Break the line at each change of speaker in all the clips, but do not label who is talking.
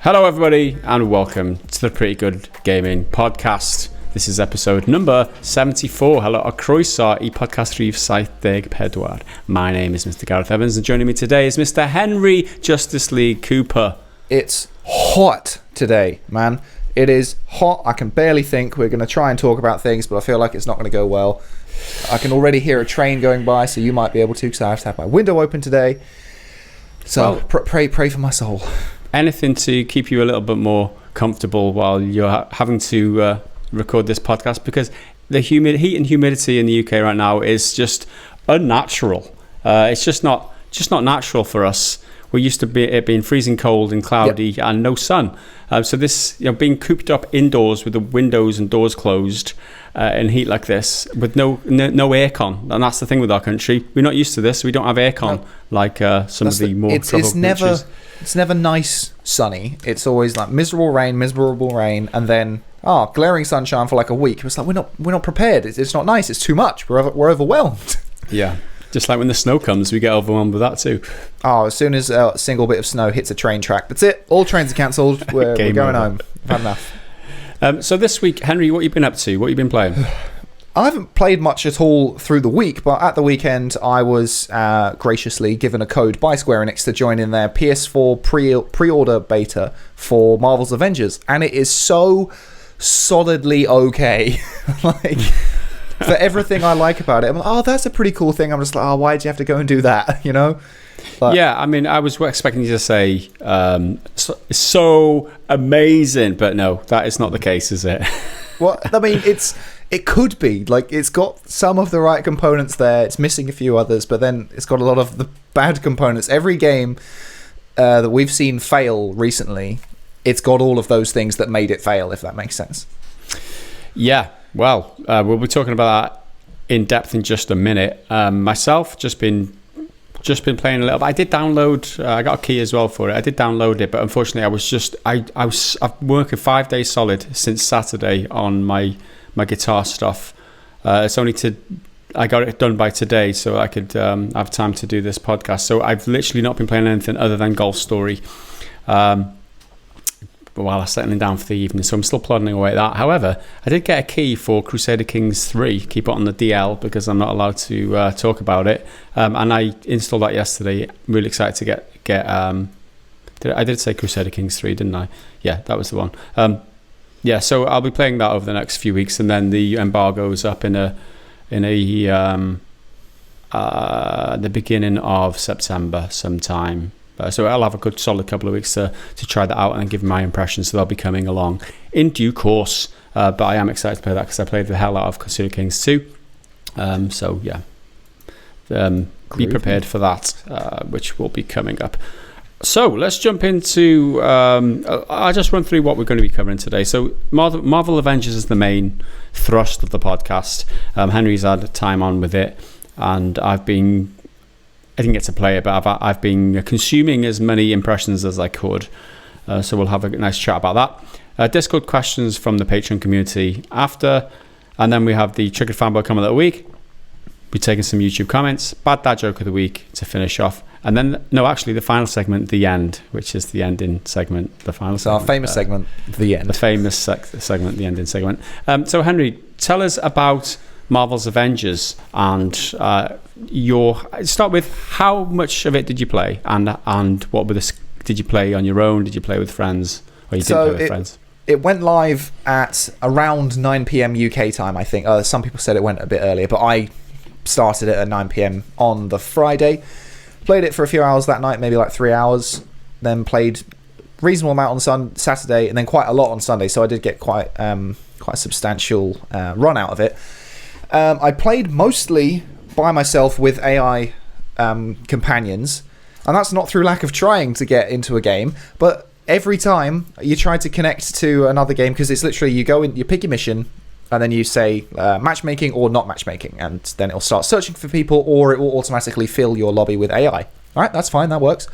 Hello everybody and welcome to the Pretty Good Gaming Podcast. This is episode number 74. Hello a croeso I podcast rhif 74. My name is Mr. Gareth Evans and joining me today is Mr. Henry Justice League Cooper.
It's hot today, man. It is hot. I can barely think. We're going to try and talk about things, but I feel like it's not going to go well. I can already hear a train going by, so you might be able to, because I have to have my window open today. So pray for my soul.
Anything to keep you a little bit more comfortable while you're having to record this podcast, because the heat and humidity in the UK right now is just unnatural. It's just not natural for us. We're used to it being freezing cold and cloudy and no sun. So this, being cooped up indoors with the windows and doors closed in heat like this with no aircon, and that's the thing with our country. We're not used to this. We don't have aircon like some of the more tropical countries.
It's never nice sunny. It's always like miserable rain, and then glaring sunshine for like a week. It's like we're not prepared. It's not nice. It's too much. We're overwhelmed.
Yeah. Just like when the snow comes, we get overwhelmed with that too.
Oh, as soon as a single bit of snow hits a train track, that's it. All trains are cancelled. We're going home. I've had enough.
So this week, Henry, what have you been up to? What have you been playing?
I haven't played much at all through the week, but at the weekend I was graciously given a code by Square Enix to join in their PS4 pre-order beta for Marvel's Avengers, and it is so solidly okay. For everything I like about it, I'm like, that's a pretty cool thing. I'm just like, why did you have to go and do that? But,
yeah, I mean, I was expecting you to say so amazing, but no, that is not the case, is it?
Well, I mean, it could be. Like, it's got some of the right components there. It's missing a few others, but then it's got a lot of the bad components. Every game that we've seen fail recently, it's got all of those things that made it fail, if that makes sense.
Yeah. Well, we'll be talking about that in depth in just a minute. Myself, just been playing a little bit. I did download. I got a key as well for it. I did download it, but unfortunately, I've working 5 days solid since Saturday on my guitar stuff. It's only I got it done by today, so I could have time to do this podcast. So I've literally not been playing anything other than Golf Story. While I'm settling down for the evening, so I'm still plodding away at that. However, I did get a key for Crusader Kings 3, keep it on the DL because I'm not allowed to talk about it, and I installed that yesterday. Really excited to get I did say Crusader Kings 3, didn't I? Yeah, that was the one. So I'll be playing that over the next few weeks, and then the embargo is up in the beginning of September sometime. So I'll have a good solid couple of weeks to try that out and give my impressions. So they'll be coming along in due course. But I am excited to play that because I played the hell out of Crusader Kings 2. So yeah, be prepared for that, which will be coming up. So let's jump into. I'll just run through what we're going to be covering today. So Marvel Avengers is the main thrust of the podcast. Henry's had time on with it, and I didn't get to play it, but I've been consuming as many impressions as I could. So we'll have a nice chat about that. Discord questions from the Patreon community after. And then we have the Triggered Fanboy comment of the week. We're taking some YouTube comments. Bad Dad Joke of the week to finish off. And then, the final segment, The End, which is the ending segment. The final segment.
Our famous segment, The End.
The famous segment, the ending segment. So Henry, tell us about Marvel's Avengers and start with how much of it did you play and what were did you play on your own, did you play with friends, or you didn't play with friends?
It went live at around 9 p.m. UK time, I think. Some people said it went a bit earlier, but I started it at 9 p.m. on the Friday, played it for a few hours that night, maybe like 3 hours, then played reasonable amount on Saturday, and then quite a lot on Sunday, so I did get quite a substantial run out of it. I played mostly by myself with AI companions, and that's not through lack of trying to get into a game, but every time you try to connect to another game, because it's literally you go in, you pick your mission, and then you say matchmaking or not matchmaking, and then it'll start searching for people, or it will automatically fill your lobby with AI. All right, that's fine, that works.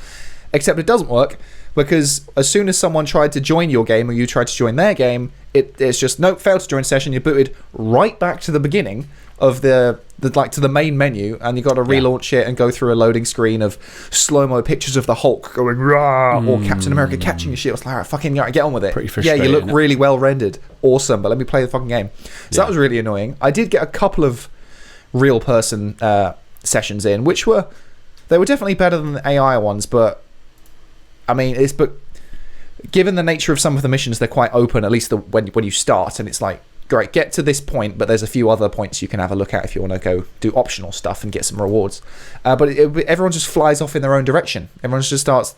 Except it doesn't work because as soon as someone tried to join your game or you tried to join their game, it's just nope, failed to join session. You're booted right back to the beginning of the like to the main menu, and you got to relaunch it and go through a loading screen of slow-mo pictures of the Hulk going rah, or Captain America catching your shit. I was like, all right, fucking get on with it.
Pretty frustrating.
Yeah, you look really well rendered, awesome, but let me play the fucking game. So that was really annoying. I did get a couple of real person sessions in, which were definitely better than the AI ones, but I mean, given the nature of some of the missions, they're quite open, at least when you start, and it's like, great, get to this point, but there's a few other points you can have a look at if you want to go do optional stuff and get some rewards. But everyone just flies off in their own direction. Everyone just starts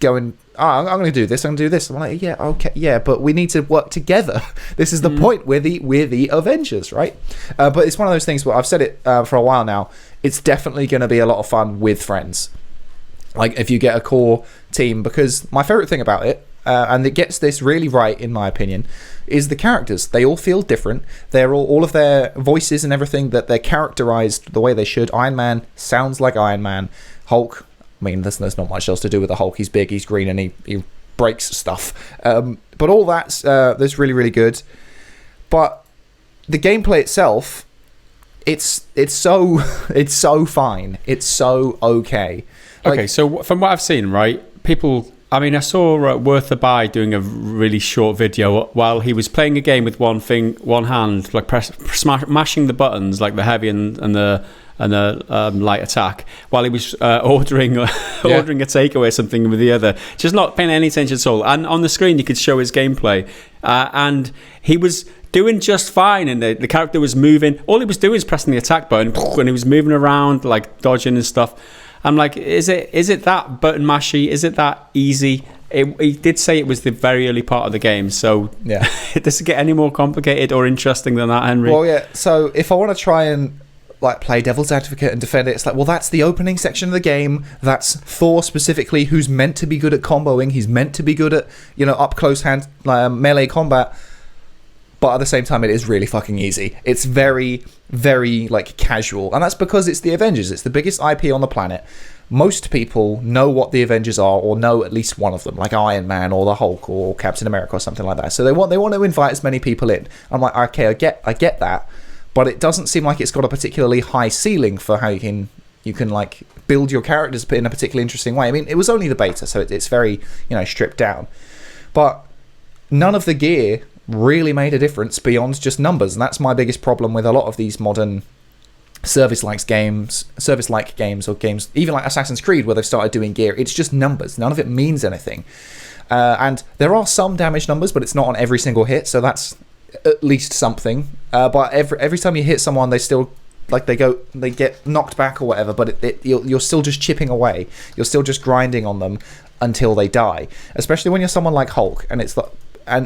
going, I'm going to do this, I'm going to do this. I'm like, yeah, okay, yeah, but we need to work together. This is the point. We're the Avengers, right? But it's one of those things where I've said it for a while now. It's definitely going to be a lot of fun with friends. Like, if you get a core team, because my favorite thing about it, and it gets this really right in my opinion, is the characters. They all feel different. They're all of their voices and everything, that they're characterized the way they should. Iron Man sounds like Iron Man. Hulk, I mean, there's not much else to do with the Hulk. He's big, he's green, and he breaks stuff. But all that's really, really good. But the gameplay itself, it's so fine. It's so okay. Like,
okay, so from what I've seen, right, people... I mean, I saw Worth the Buy doing a really short video while he was playing a game with one hand, like mashing the buttons, like the heavy and the light attack, while he was ordering a takeaway or something with the other, just not paying any attention at all. And on the screen, you could show his gameplay, and he was doing just fine, and the character was moving. All he was doing was pressing the attack button, and he was moving around, like dodging and stuff. I'm like, is it that button mashy? Is it that easy? He did say it was the very early part of the game, so
yeah.
Does it get any more complicated or interesting than that, Henry?
Well, yeah. So if I want to try and like play devil's advocate and defend it, it's like, well, that's the opening section of the game. That's Thor specifically, who's meant to be good at comboing. He's meant to be good at up close hand melee combat. But at the same time, it is really fucking easy. It's very, very, like, casual. And that's because it's the Avengers. It's the biggest IP on the planet. Most people know what the Avengers are, or know at least one of them, like Iron Man or the Hulk or Captain America or something like that. So they want to invite as many people in. I'm like, okay, I get that. But it doesn't seem like it's got a particularly high ceiling for how you can like build your characters in a particularly interesting way. I mean, it was only the beta, so it's very, stripped down. But none of the gear really made a difference beyond just numbers, and that's my biggest problem with a lot of these modern service-like games, or games even like Assassin's Creed, where they've started doing gear. It's just numbers. None of it means anything, and there are some damage numbers, but it's not on every single hit, so that's at least something. But every time you hit someone, they still they get knocked back or whatever, but you're still just chipping away. You're still just grinding on them until they die, especially when you're someone like Hulk, and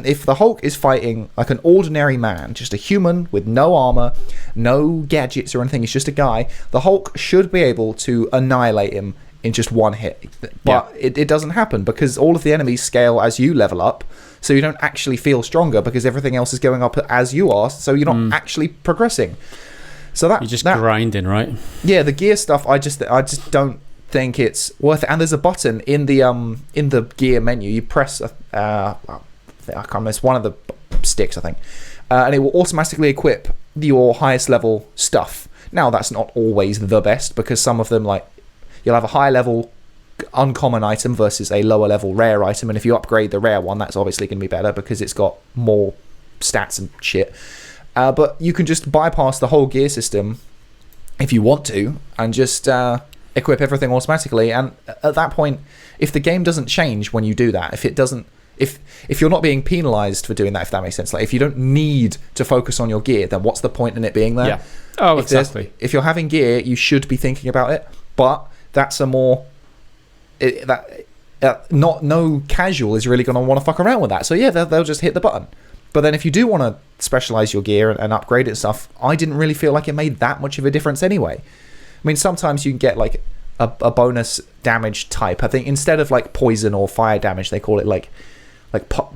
if the Hulk is fighting like an ordinary man, just a human with no armor, no gadgets or anything, he's just a guy, the Hulk should be able to annihilate him in just one hit. But it doesn't happen, because all of the enemies scale as you level up, so you don't actually feel stronger, because everything else is going up as you are, so you're not actually progressing. So you're just
grinding, right? Yeah,
the gear stuff, I just don't think it's worth it. And there's a button in the gear menu. You press I can't remember, it's one of the sticks, I think, and it will automatically equip your highest level stuff. Now, that's not always the best, because some of them, like, you'll have a high level uncommon item versus a lower level rare item, and if you upgrade the rare one, that's obviously going to be better because it's got more stats and shit. But you can just bypass the whole gear system if you want to, and just equip everything automatically. And at that point, if the game doesn't change when you do that, if you're not being penalized for doing that, if that makes sense, like if you don't need to focus on your gear, then what's the point in it being there?
Yeah. Oh, exactly.
If you're having gear, you should be thinking about it, but that's no casual is really going to want to fuck around with that. So yeah, they'll just hit the button. But then if you do want to specialize your gear and upgrade it and stuff, I didn't really feel like it made that much of a difference anyway. I mean, sometimes you can get like a bonus damage type. I think instead of like poison or fire damage, they call it like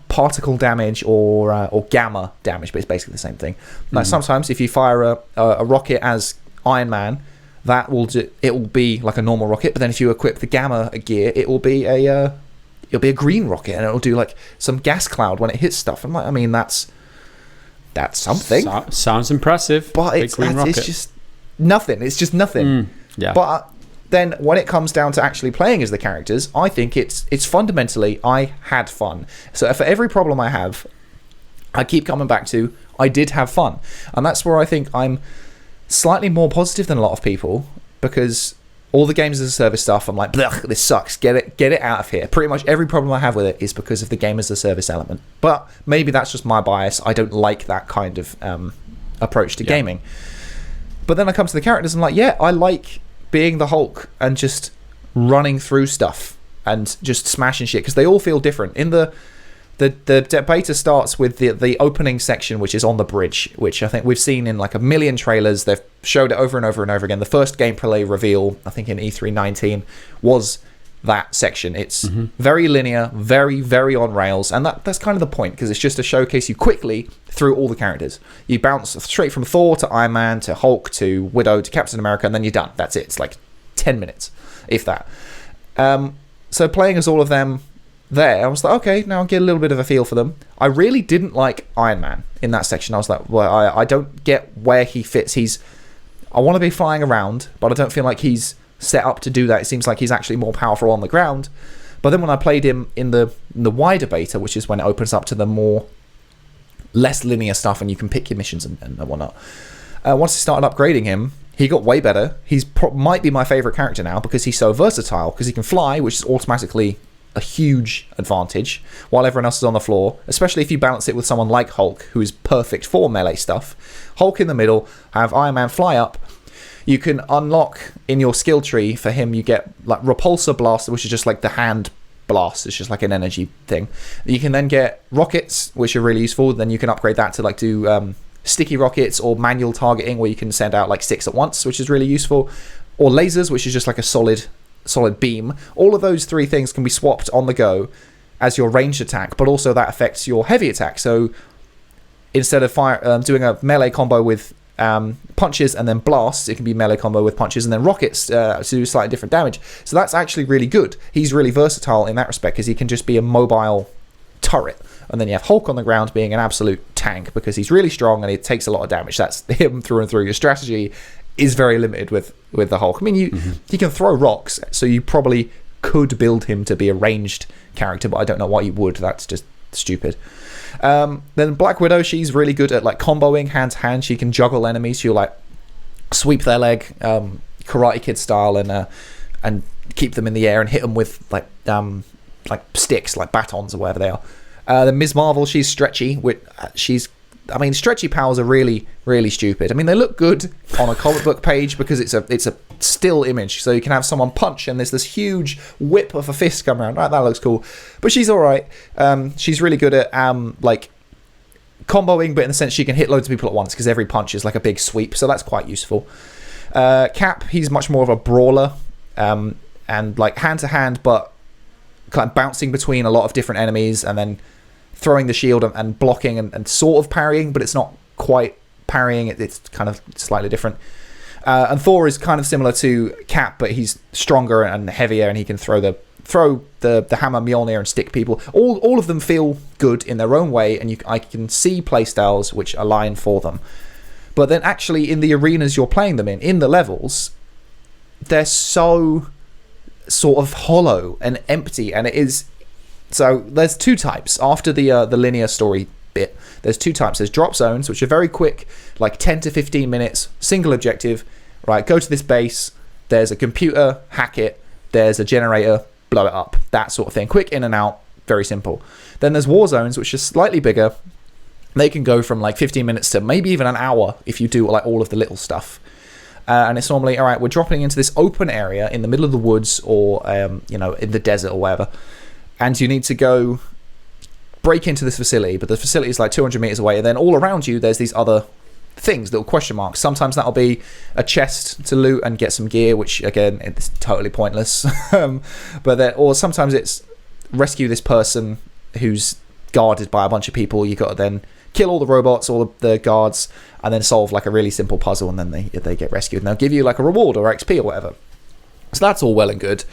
particle damage or gamma damage, but it's basically the same thing. Like sometimes if you fire a rocket as Iron Man, it will be like a normal rocket, but then if you equip the gamma gear, it will be it'll be a green rocket, and it'll do like some gas cloud when it hits stuff. I'm like, I mean, that's something.
Sounds impressive.
But it's just nothing. It's just nothing.
Yeah.
But then when it comes down to actually playing as the characters, I think it's fundamentally, I had fun. So for every problem I have, I keep coming back to, I did have fun. And that's where I think I'm slightly more positive than a lot of people, because all the games as a service stuff, I'm like, this sucks. Get it out of here. Pretty much every problem I have with it is because of the game as a service element. But maybe that's just my bias. I don't like that kind of approach to gaming. But then I come to the characters, and I'm like, yeah, I like being the Hulk and just running through stuff and just smashing shit, because they all feel different. In the beta starts with the opening section, which is on the bridge, which I think we've seen in like a million trailers. They've showed it over and over and over again. The first gameplay reveal, I think in E3 was that section. It's very linear, very, very on rails, and that's kind of the point, because it's just to showcase you quickly through all the characters. You bounce straight from Thor to Iron Man to Hulk to Widow to Captain America, and then you're done. That's it. It's like 10 minutes, if that. So playing as all of them there, I was like, okay, now I'll get a little bit of a feel for them. I really didn't like Iron Man in that section. I was like, well, I don't get where he fits. I want to be flying around, but I don't feel like he's set up to do that. It seems like he's actually more powerful on the ground. But then when I played him in the wider beta, which is when it opens up to the more less linear stuff and you can pick your missions and whatnot, once I started upgrading him, he got way better. He's might be my favorite character now, because he's so versatile, because he can fly, which is automatically a huge advantage, while everyone else is on the floor, especially if you balance it with someone like Hulk, who is perfect for melee stuff. Hulk in the middle, have Iron Man fly up. You can unlock in your skill tree for him, you get like Repulsor Blaster, which is just like the hand blast. It's just like an energy thing. You can then get rockets, which are really useful. Then you can upgrade that to like do sticky rockets or manual targeting, where you can send out like 6 at once, which is really useful. Or lasers, which is just like a solid beam. All of those 3 things can be swapped on the go as your ranged attack, but also that affects your heavy attack. So instead of doing a melee combo with punches and then blasts, it can be melee combo with punches and then rockets to do slightly different damage. So that's actually really good. He's really versatile in that respect, because he can just be a mobile turret. And then you have Hulk on the ground being an absolute tank, because he's really strong and it takes a lot of damage. That's him through and through. Your strategy is very limited with the Hulk. I mean, he can throw rocks, so you probably could build him to be a ranged character, but I don't know why you would. That's just stupid. Then Black Widow, she's really good at like comboing hand to hand. She can juggle enemies. She'll like sweep their leg, Karate Kid style, and keep them in the air and hit them with like sticks, like batons or whatever they are. Then Ms. Marvel, she's stretchy. Stretchy powers are really, really stupid. I mean, they look good on a comic book page because it's a still image. So you can have someone punch and there's this huge whip of a fist come around. Right, that looks cool. But she's all right. She's really good at like comboing, but in the sense she can hit loads of people at once, because every punch is like a big sweep. So that's quite useful. Cap, he's much more of a brawler, and like hand to hand, but kind of bouncing between a lot of different enemies and then throwing the shield and blocking and sort of parrying, but it's not quite parrying. It's kind of slightly different. And Thor is kind of similar to Cap, but he's stronger and heavier, and he can throw the hammer Mjolnir and stick people. All of them feel good in their own way, and I can see playstyles which align for them. But then actually in the arenas you're playing them in the levels, they're so sort of hollow and empty, and it is. So there's 2 types after the linear story bit. There's 2 types. There's drop zones, which are very quick, like 10 to 15 minutes, single objective. Right, go to this base. There's a computer, hack it. There's a generator, blow it up. That sort of thing. Quick in and out, very simple. Then there's war zones, which are slightly bigger. They can go from like 15 minutes to maybe even an hour if you do like all of the little stuff. And it's normally, all right, we're dropping into this open area in the middle of the woods or in the desert or whatever. And you need to go break into this facility, but the facility is like 200 meters away, and then all around you there's these other things, little question marks. Sometimes that'll be a chest to loot and get some gear, which again, it's totally pointless. Or sometimes it's rescue this person who's guarded by a bunch of people. You got to then kill all the robots, all the guards, and then solve like a really simple puzzle, and then they get rescued, and they'll give you like a reward or XP or whatever. So that's all well and good.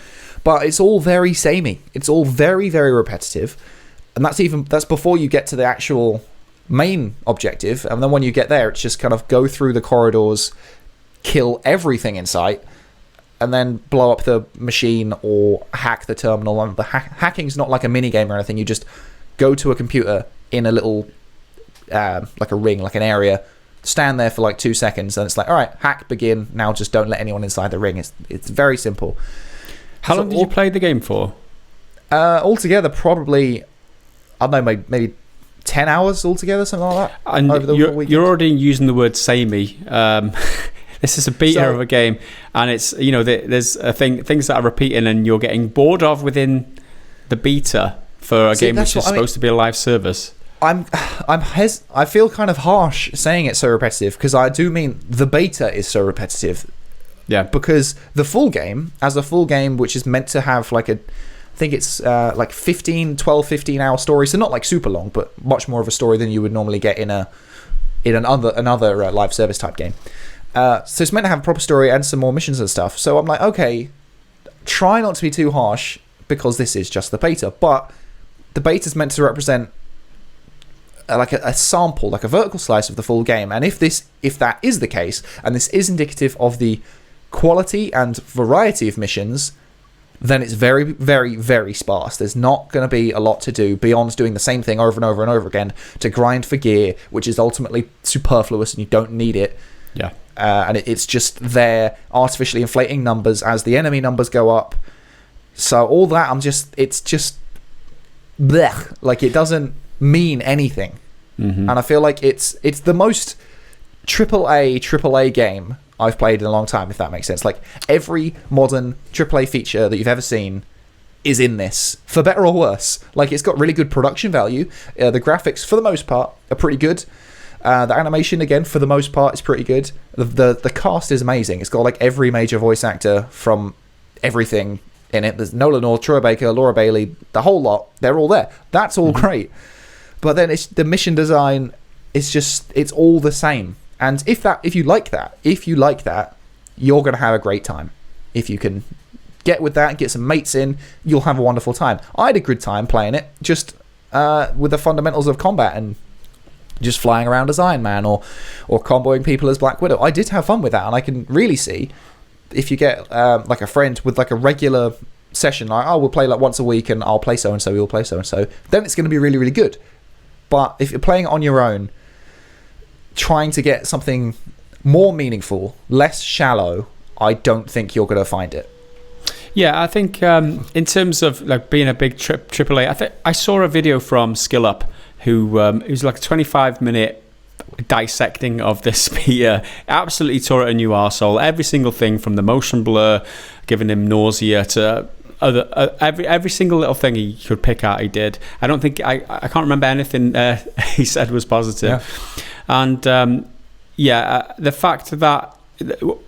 but it's all very samey. It's all very, very repetitive, and that's before you get to the actual main objective. And then when you get there, it's just kind of go through the corridors, kill everything in sight, and then blow up the machine or hack the terminal. And the hacking's not like a mini game or anything. You just go to a computer in a little like a ring, like an area, stand there for like 2 seconds, and it's like, all right, hack, begin. Now just don't let anyone inside the ring. It's very simple.
How long did you play the game for?
Altogether, probably, I don't know, maybe 10 hours altogether, something like that.
And
over the weekend.
You're already using the word samey. This is a beta of a game, and it's, you know, there's things that are repeating and you're getting bored of within the beta for a game which is supposed to be a live service.
I feel kind of harsh saying it's so repetitive, because I do mean the beta is so repetitive.
Yeah.
Because the full game, as a full game, which is meant to have like I think it's like 15 hour story, so not like super long, but much more of a story than you would normally get in another live service type game. So it's meant to have a proper story and some more missions and stuff. So I'm like, okay, try not to be too harsh, because this is just the beta. But the beta is meant to represent like a sample, like a vertical slice of the full game. And if that is the case, and this is indicative of the quality and variety of missions, then it's very, very, very sparse. There's not going to be a lot to do beyond doing the same thing over and over and over again to grind for gear, which is ultimately superfluous and you don't need it.
Yeah.
And it's just there, artificially inflating numbers as the enemy numbers go up. So all that, it's just blech. Like, it doesn't mean anything. Mm-hmm. And I feel like it's the most AAA game I've played in a long time, if that makes sense. Like, every modern AAA feature that you've ever seen is in this, for better or worse. Like, it's got really good production value. The graphics, for the most part, are pretty good. The animation, again, for the most part, is pretty good. The cast is amazing. It's got like every major voice actor from everything in it. There's Nolan North, Troy Baker, Laura Bailey, the whole lot. They're all there. That's all great. But then the mission design is just, it's all the same. And if you like that, you're going to have a great time. If you can get with that and get some mates in, you'll have a wonderful time. I had a good time playing it, just with the fundamentals of combat and just flying around as Iron Man or comboing people as Black Widow. I did have fun with that, and I can really see if you get like a friend with like a regular session, like, oh, we'll play like once a week and I'll play so-and-so, you'll play so-and-so, then it's going to be really, really good. But if you're playing it on your own, trying to get something more meaningful, less shallow, I don't think you're going to find it.
Yeah, I think in terms of like being a big AAA, I saw a video from Skill Up who it was like a 25-minute dissecting of this beta. Absolutely tore it a new arsehole. Every single thing from the motion blur, giving him nausea, to every single little thing he could pick out, he did. I don't think I can't remember anything he said was positive. Yeah. And the fact that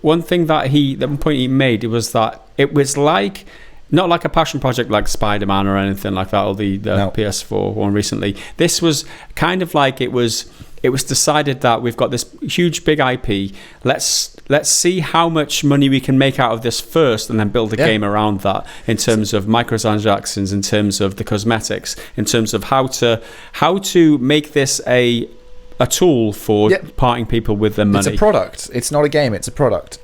one point he made, it was that it was like, not like a passion project like Spider-Man or anything like that, or the no. PS4 one recently. This was kind of like it was decided that we've got this huge big IP. Let's see how much money we can make out of this first, and then build a game around that, in terms of microtransactions, in terms of the cosmetics, in terms of how to make this a tool for parting people with their money.
It's a product. It's not a game. It's a product.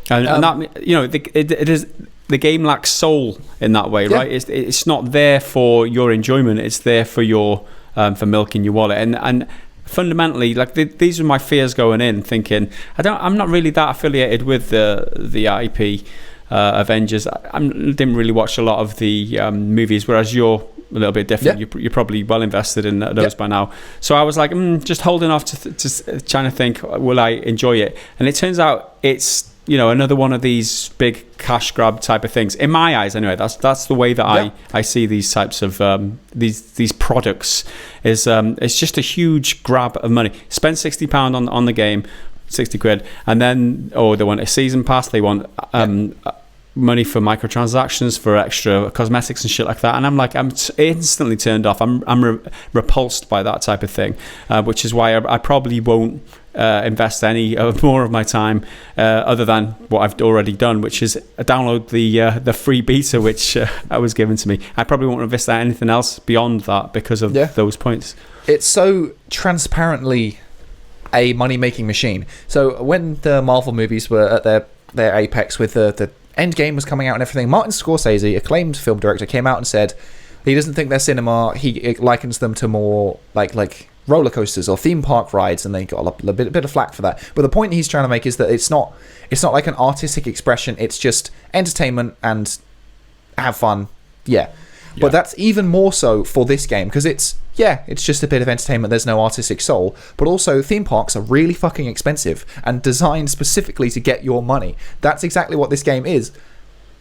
And that, you know, it is. The game lacks soul in that way, right? It's not there for your enjoyment. It's there for your for milking your wallet. And fundamentally, like these are my fears going in, thinking I'm not really that affiliated with the IP Avengers. I didn't really watch a lot of the movies, whereas you're a little bit different. You're probably well invested in those by now. So I was like, just holding off to trying to think, will I enjoy it? And it turns out it's, you know, another one of these big cash grab type of things. In my eyes, anyway, that's the way that I see these types of these products. Is it's just a huge grab of money. Spend £60 on the game, 60 quid, and then they want a season pass. They want money for microtransactions, for extra cosmetics and shit like that. And I'm like, I'm instantly turned off. I'm repulsed by that type of thing, which is why I probably won't invest any more of my time other than what I've already done, which is download the free beta which I was given to me. I probably won't invest in anything else beyond that because of those points.
It's so transparently a money-making machine. So when the Marvel movies were at their apex with the Endgame was coming out and everything, Martin Scorsese, acclaimed film director, came out and said he doesn't think they're cinema. He likens them to more like roller coasters or theme park rides, and they got a bit of flack for that. But the point he's trying to make is that it's not like an artistic expression. It's just entertainment and have fun. Yeah. But that's even more so for this game, because it's just a bit of entertainment. There's no artistic soul. But also, theme parks are really fucking expensive and designed specifically to get your money. That's exactly what this game is.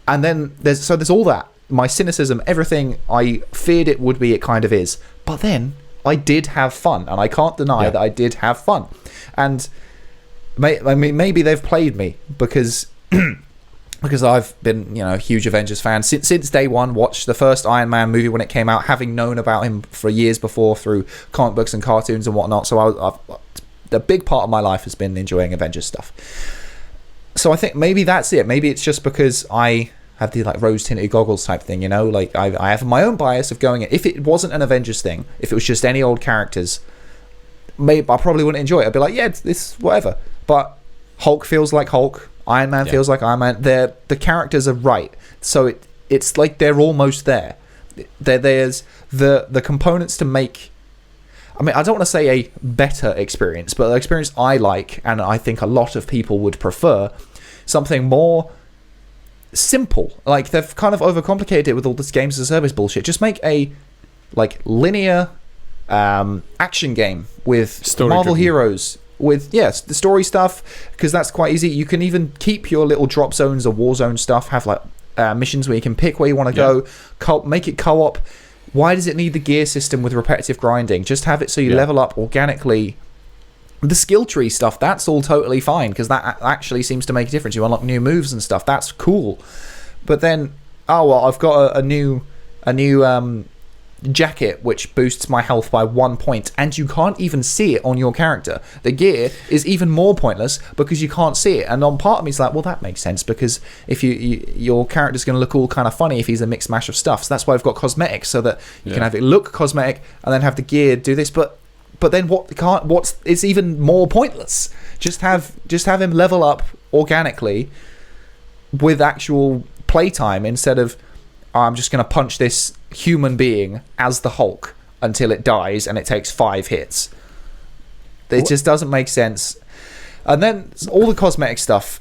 And then there's all that. My cynicism, everything I feared it would be, it kind of is. But then I did have fun, and I can't deny that I did have fun. And maybe they've played me because I've been, a huge Avengers fan since day one. Watched the first Iron Man movie when it came out, having known about him for years before through comic books and cartoons and whatnot. So a big part of my life has been enjoying Avengers stuff. So I think maybe that's it. Maybe it's just because I have the rose tinted goggles type thing, I have my own bias of going. If it wasn't an Avengers thing, if it was just any old characters, maybe I probably wouldn't enjoy it. I'd be like, it's whatever. But Hulk feels like Hulk. Iron Man feels like Iron Man. The characters are right, so it's like they're almost there. There's the components to make. I mean, I don't want to say a better experience, but the experience I like, and I think a lot of people would prefer, something more simple. Like, they've kind of overcomplicated it with all this games as a service bullshit. Just make a linear action game with Marvel heroes. With the story stuff, because that's quite easy. You can even keep your little drop zones or war zone stuff, have missions where you can pick where you want to go, make it co-op. Why does it need the gear system with repetitive grinding? Just have it so you level up organically. The skill tree stuff, that's all totally fine, because that actually seems to make a difference. You unlock new moves and stuff, that's cool. But then, I've got a new jacket which boosts my health by 1 point, and you can't even see it on your character. The gear is even more pointless because you can't see it. And on part of me, it's like, well, that makes sense, because if your character's going to look all kind of funny if he's a mixed mash of stuff. So that's why I've got cosmetics, so that you can have it look cosmetic and then have the gear do this. But then it's even more pointless. Just have him level up organically with actual playtime, instead of I'm just going to punch this human being as the Hulk until it dies and it takes 5 hits. It just doesn't make sense. And then all the cosmetic stuff,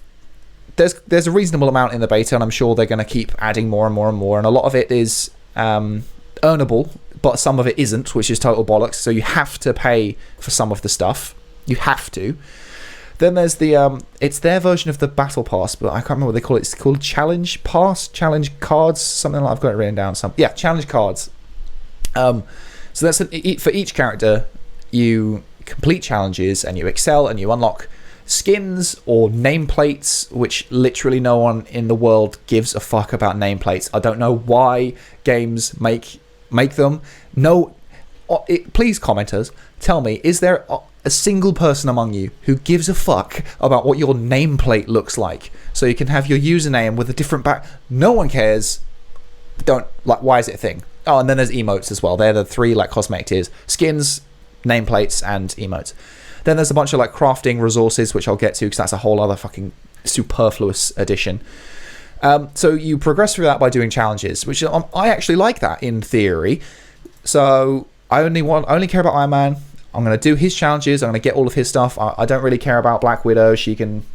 there's a reasonable amount in the beta, and I'm sure they're going to keep adding more and more and more, and a lot of it is earnable, but some of it isn't, which is total bollocks. So you have to pay for some of the stuff. You have to. Then there's it's their version of the Battle Pass, but I can't remember what they call it. It's called Challenge Pass, Challenge Cards, something like, I've got it written down. Challenge Cards. So that's for each character, you complete challenges and you excel and you unlock skins or nameplates, which literally no one in the world gives a fuck about nameplates. I don't know why games make them. No, please, commenters, tell me, is there a single person among you who gives a fuck about what your nameplate looks like, so you can have your username with a different back? No one cares. Why is it a thing? Oh, and then there's emotes as well. They're the 3 cosmetic tiers: skins, nameplates, and emotes. Then there's a bunch of crafting resources, which I'll get to because that's a whole other fucking superfluous addition. So you progress through that by doing challenges, which I actually like that in theory. So I only care about Iron Man. I'm going to do his challenges. I'm going to get all of his stuff. I don't really care about Black Widow. She can,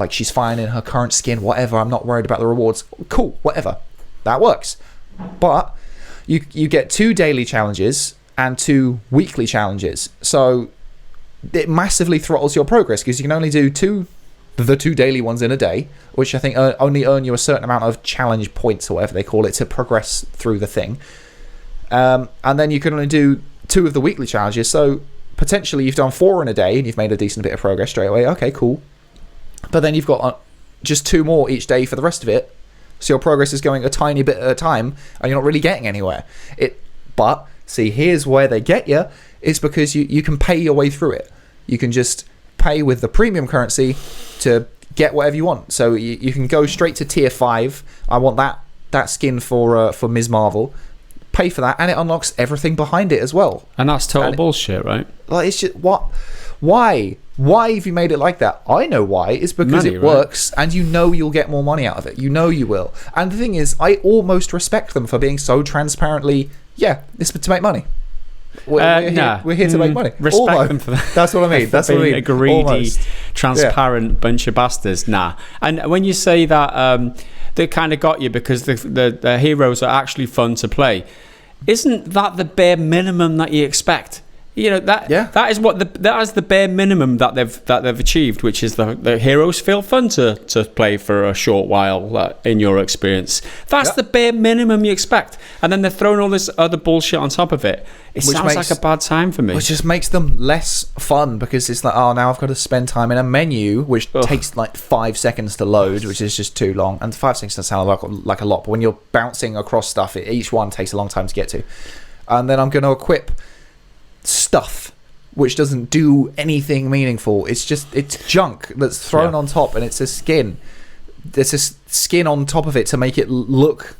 she's fine in her current skin, whatever. I'm not worried about the rewards. Cool, whatever. That works. But you get 2 daily challenges and 2 weekly challenges. So it massively throttles your progress, because you can only do the 2 daily ones in a day, which I think only earn you a certain amount of challenge points, or whatever they call it, to progress through the thing. And then you can only do 2 of the weekly challenges, so potentially you've done 4 in a day and you've made a decent bit of progress straight away. Okay, cool. But then you've got just 2 more each day for the rest of it, so your progress is going a tiny bit at a time and you're not really getting anywhere. But see, here's where they get you. It's because you can pay your way through it. You can just pay with the premium currency to get whatever you want. So you can go straight to tier 5. I want that skin for Ms. Marvel. Pay for that, and it unlocks everything behind it as well.
And that's total bullshit, right?
Like, it's just why have you made it like that? I know why. It's because
Money,
it works, and you know you'll get more money out of it. You know you will. And the thing is, I almost respect them for being so transparently, it's to make money. We're here to make money.
Respect them for that.
That's what I mean. That's what I mean.
A greedy, transparent bunch of bastards. Nah. And when you say that they kind of got you because the heroes are actually fun to play, isn't that the bare minimum that you expect? You know, that is the bare minimum that they've achieved, which is the heroes feel fun to play for a short while in your experience. That's the bare minimum you expect, and then they're throwing all this other bullshit on top of it. It sounds like a bad time for me.
Which just makes them less fun, because it's like, now I've got to spend time in a menu which takes like 5 seconds to load, which is just too long. And 5 seconds doesn't sound like a lot, but when you're bouncing across stuff, each one takes a long time to get to. And then I'm going to equip stuff which doesn't do anything meaningful. It's junk that's thrown on top, and it's a skin. There's a skin on top of it to make it look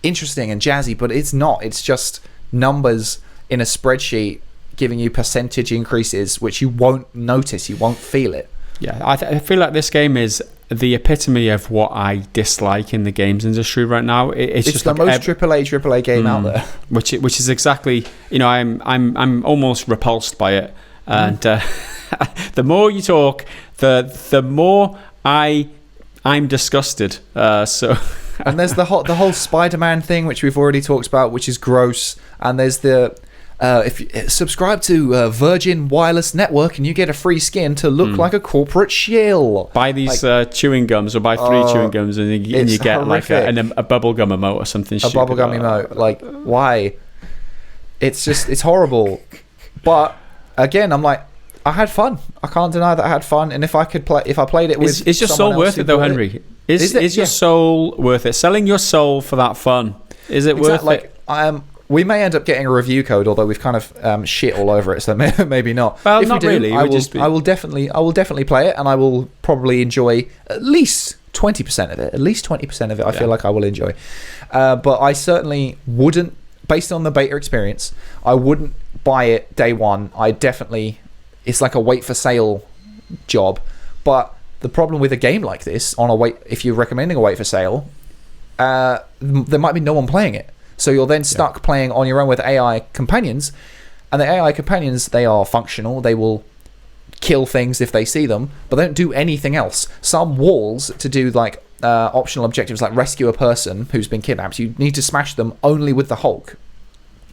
interesting and jazzy, but it's not. It's just numbers in a spreadsheet giving you percentage increases, which you won't notice, you won't feel it.
Yeah, I feel like this game is the epitome of what I dislike in the games industry right now. It's just
the
like
most AAA game out there.
Which is exactly, I'm almost repulsed by it. And the more you talk, the more I'm disgusted.
And there's the whole Spider-Man thing, which we've already talked about, which is gross. And there's the if you subscribe to Virgin Wireless Network and you get a free skin to look like a corporate shill.
Buy these chewing gums, or buy 3 chewing gums, and you get horrific. Like a bubblegum emote or something.
A bubblegum emote. Like, why? It's horrible. But again, I'm like, I had fun. I can't deny that I had fun. And if I played it with,
is your soul worth it though, Henry? Is your soul worth it? Selling your soul for that fun, is it worth it?
We may end up getting a review code, although we've kind of shit all over it, so maybe not.
Well,
if
not
we do,
really.
I will definitely play it, and I will probably enjoy at least 20% of it. At least 20% of it, I feel like I will enjoy. But I certainly wouldn't, based on the beta experience, I wouldn't buy it day one. It's like a wait for sale job. But the problem with a game like this, if you're recommending a wait for sale, there might be no one playing it. So you're then stuck playing on your own with AI companions, and the AI companions, they are functional. They will kill things if they see them, but they don't do anything else. Some walls to do like optional objectives, like rescue a person who's been kidnapped, you need to smash them only with the Hulk.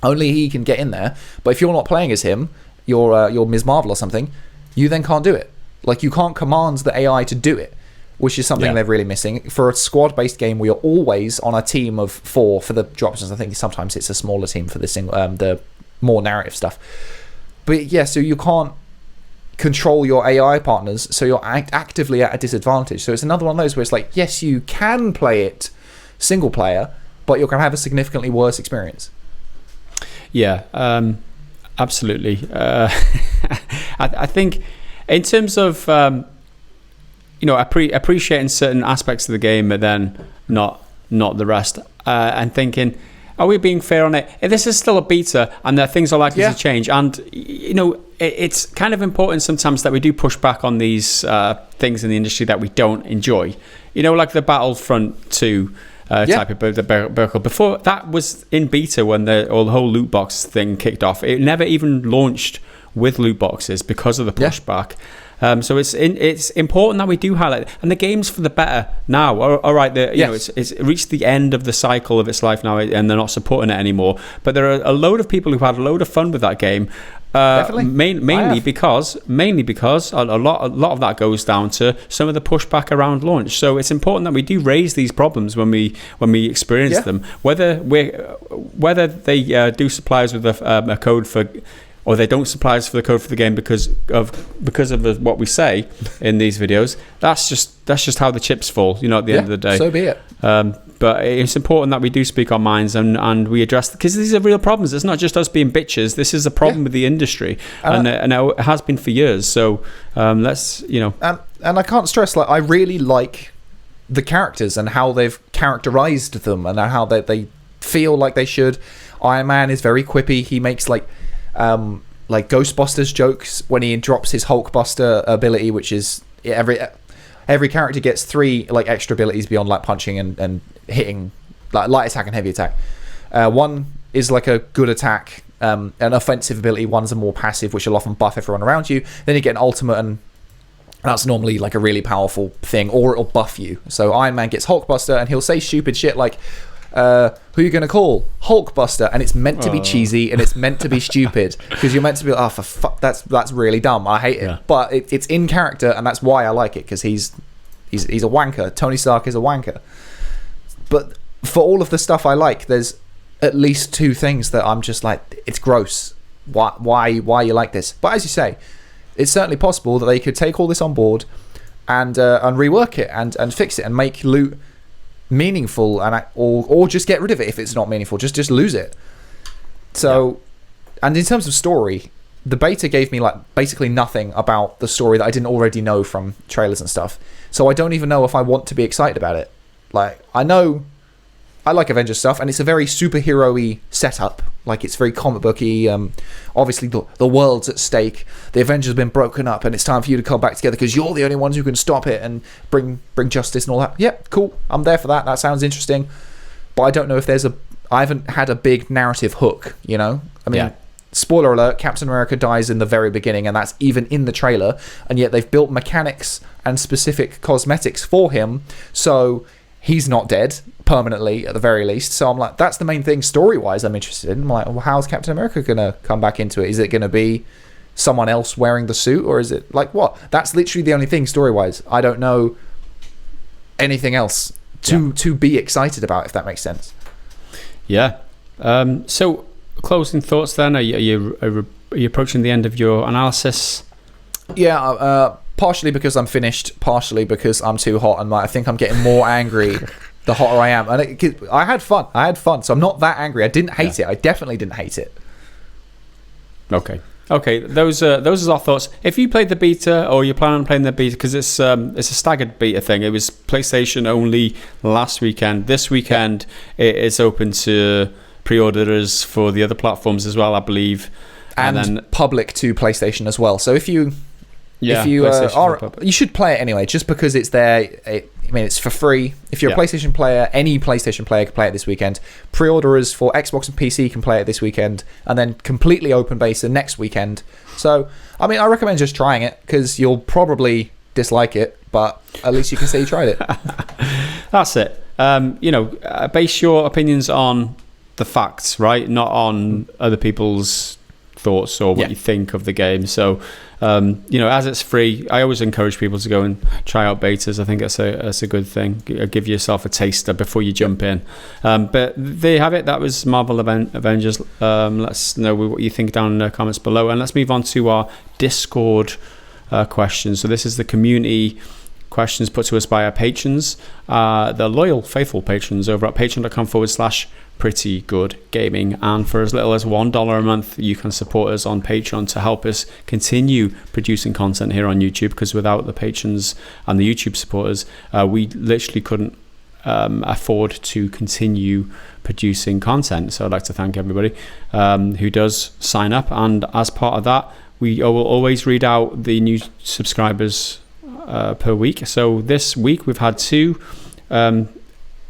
Only he can get in there. But if you're not playing as him, you're Ms. Marvel or something, you then can't do it. Like, you can't command the AI to do it, which is something they're really missing. For a squad-based game, we are always on a team of 4 for the drop zones. I think sometimes it's a smaller team for the more narrative stuff. But yeah, so you can't control your AI partners, so you're actively at a disadvantage. So it's another one of those where it's like, yes, you can play it single player, but you're going to have a significantly worse experience.
Yeah, absolutely. I think in terms of appreciating certain aspects of the game, but then not the rest, and thinking, are we being fair on it? This is still a beta, and things are likely to change. And it's kind of important sometimes that we do push back on these things in the industry that we don't enjoy. Like the Battlefront 2 type of vehicle. Before that was in beta when the whole loot box thing kicked off. It never even launched with loot boxes because of the pushback. So it's important that we do highlight, and the game's for the better now. All right, it's reached the end of the cycle of its life now, and they're not supporting it anymore. But there are a load of people who've had a load of fun with that game. Mainly because a lot of that goes down to some of the pushback around launch. So it's important that we do raise these problems when we experience them. Whether they do supply us with a code for, or they don't supply us for the code for the game because of what we say in these videos. That's just how the chips fall. At the end of the day.
So be it.
But But it's important that we do speak our minds and we address, because these are real problems. It's not just us being bitches. This is a problem with the industry, and it has been for years. So let's, and
I can't stress, like, I really like the characters and how they've characterized them and how they feel like they should. Iron Man is very quippy. He makes like Ghostbusters jokes when he drops his Hulkbuster ability, which is every character gets 3 like extra abilities beyond like punching and hitting, like light attack and heavy attack. One is like a good attack, an offensive ability. One's a more passive, which will often buff everyone around you. Then you get an ultimate, and that's normally like a really powerful thing, or it'll buff you. So Iron Man gets Hulkbuster, and he'll say stupid shit like, who are you going to call? Hulkbuster. And it's meant to be cheesy, and it's meant to be stupid, because you're meant to be like, oh, for fuck, that's really dumb. I hate it. But it's in character, and that's why I like it, because he's a wanker. Tony Stark is a wanker. But for all of the stuff I like, there's at least 2 things that I'm just like, it's gross. Why you like this? But as you say, it's certainly possible that they could take all this on board and rework it and fix it and make loot meaningful, or just get rid of it if it's not meaningful. Just lose it. So, and in terms of story, the beta gave me like basically nothing about the story that I didn't already know from trailers and stuff. So I don't even know if I want to be excited about it. Like, I know I like Avengers stuff, and it's a very superhero-y setup. Like, it's very comic booky. Obviously, the world's at stake. The Avengers have been broken up, and it's time for you to come back together because you're the only ones who can stop it and bring justice and all that. Yep, cool. I'm there for that. That sounds interesting. But I don't know if I haven't had a big narrative hook, I mean, spoiler alert, Captain America dies in the very beginning, and that's even in the trailer. And yet they've built mechanics and specific cosmetics for him, so he's not dead permanently, at the very least. So I'm like, that's the main thing story-wise I'm interested in. I'm like, well, how's Captain America going to come back into it? Is it going to be someone else wearing the suit, or is it like what? That's literally the only thing story-wise. I don't know anything else to be excited about, if that makes sense. Yeah.
So closing thoughts then. Are you approaching the end of your analysis?
Yeah, partially because I'm finished, partially because I'm too hot, and I think I'm getting more angry the hotter I am. And I had fun, so I'm not that angry. I didn't hate it. I definitely didn't hate it.
Okay, those are our thoughts. If you played the beta, or you're planning on playing the beta, because it's a staggered beta thing. It was PlayStation only last weekend. This weekend it is open to pre-orders for the other platforms as well, I believe,
and then public to PlayStation as well. So if you should play it anyway, just because it's there. It's for free. If you're a PlayStation player, any PlayStation player can play it this weekend. Pre-orderers for Xbox and PC can play it this weekend, and then completely open beta next weekend. So, I recommend just trying it, because you'll probably dislike it, but at least you can say you tried it.
That's it. Base your opinions on the facts, right? Not on other people's thoughts or what you think of the game. So as it's free, I always encourage people to go and try out betas. I think that's a good thing. Give yourself a taster before you jump in. But there you have it. That was Marvel Avengers. Let's know what you think down in the comments below, and let's move on to our Discord questions. So this is the community questions put to us by our patrons, the loyal, faithful patrons over at patreon.com/Pretty Good Gaming. And for as little as $1 a month, you can support us on Patreon to help us continue producing content here on YouTube, because without the patrons and the YouTube supporters, we literally couldn't afford to continue producing content. So I'd like to thank everybody who does sign up, and as part of that, we will always read out the new subscribers per week. So this week we've had 2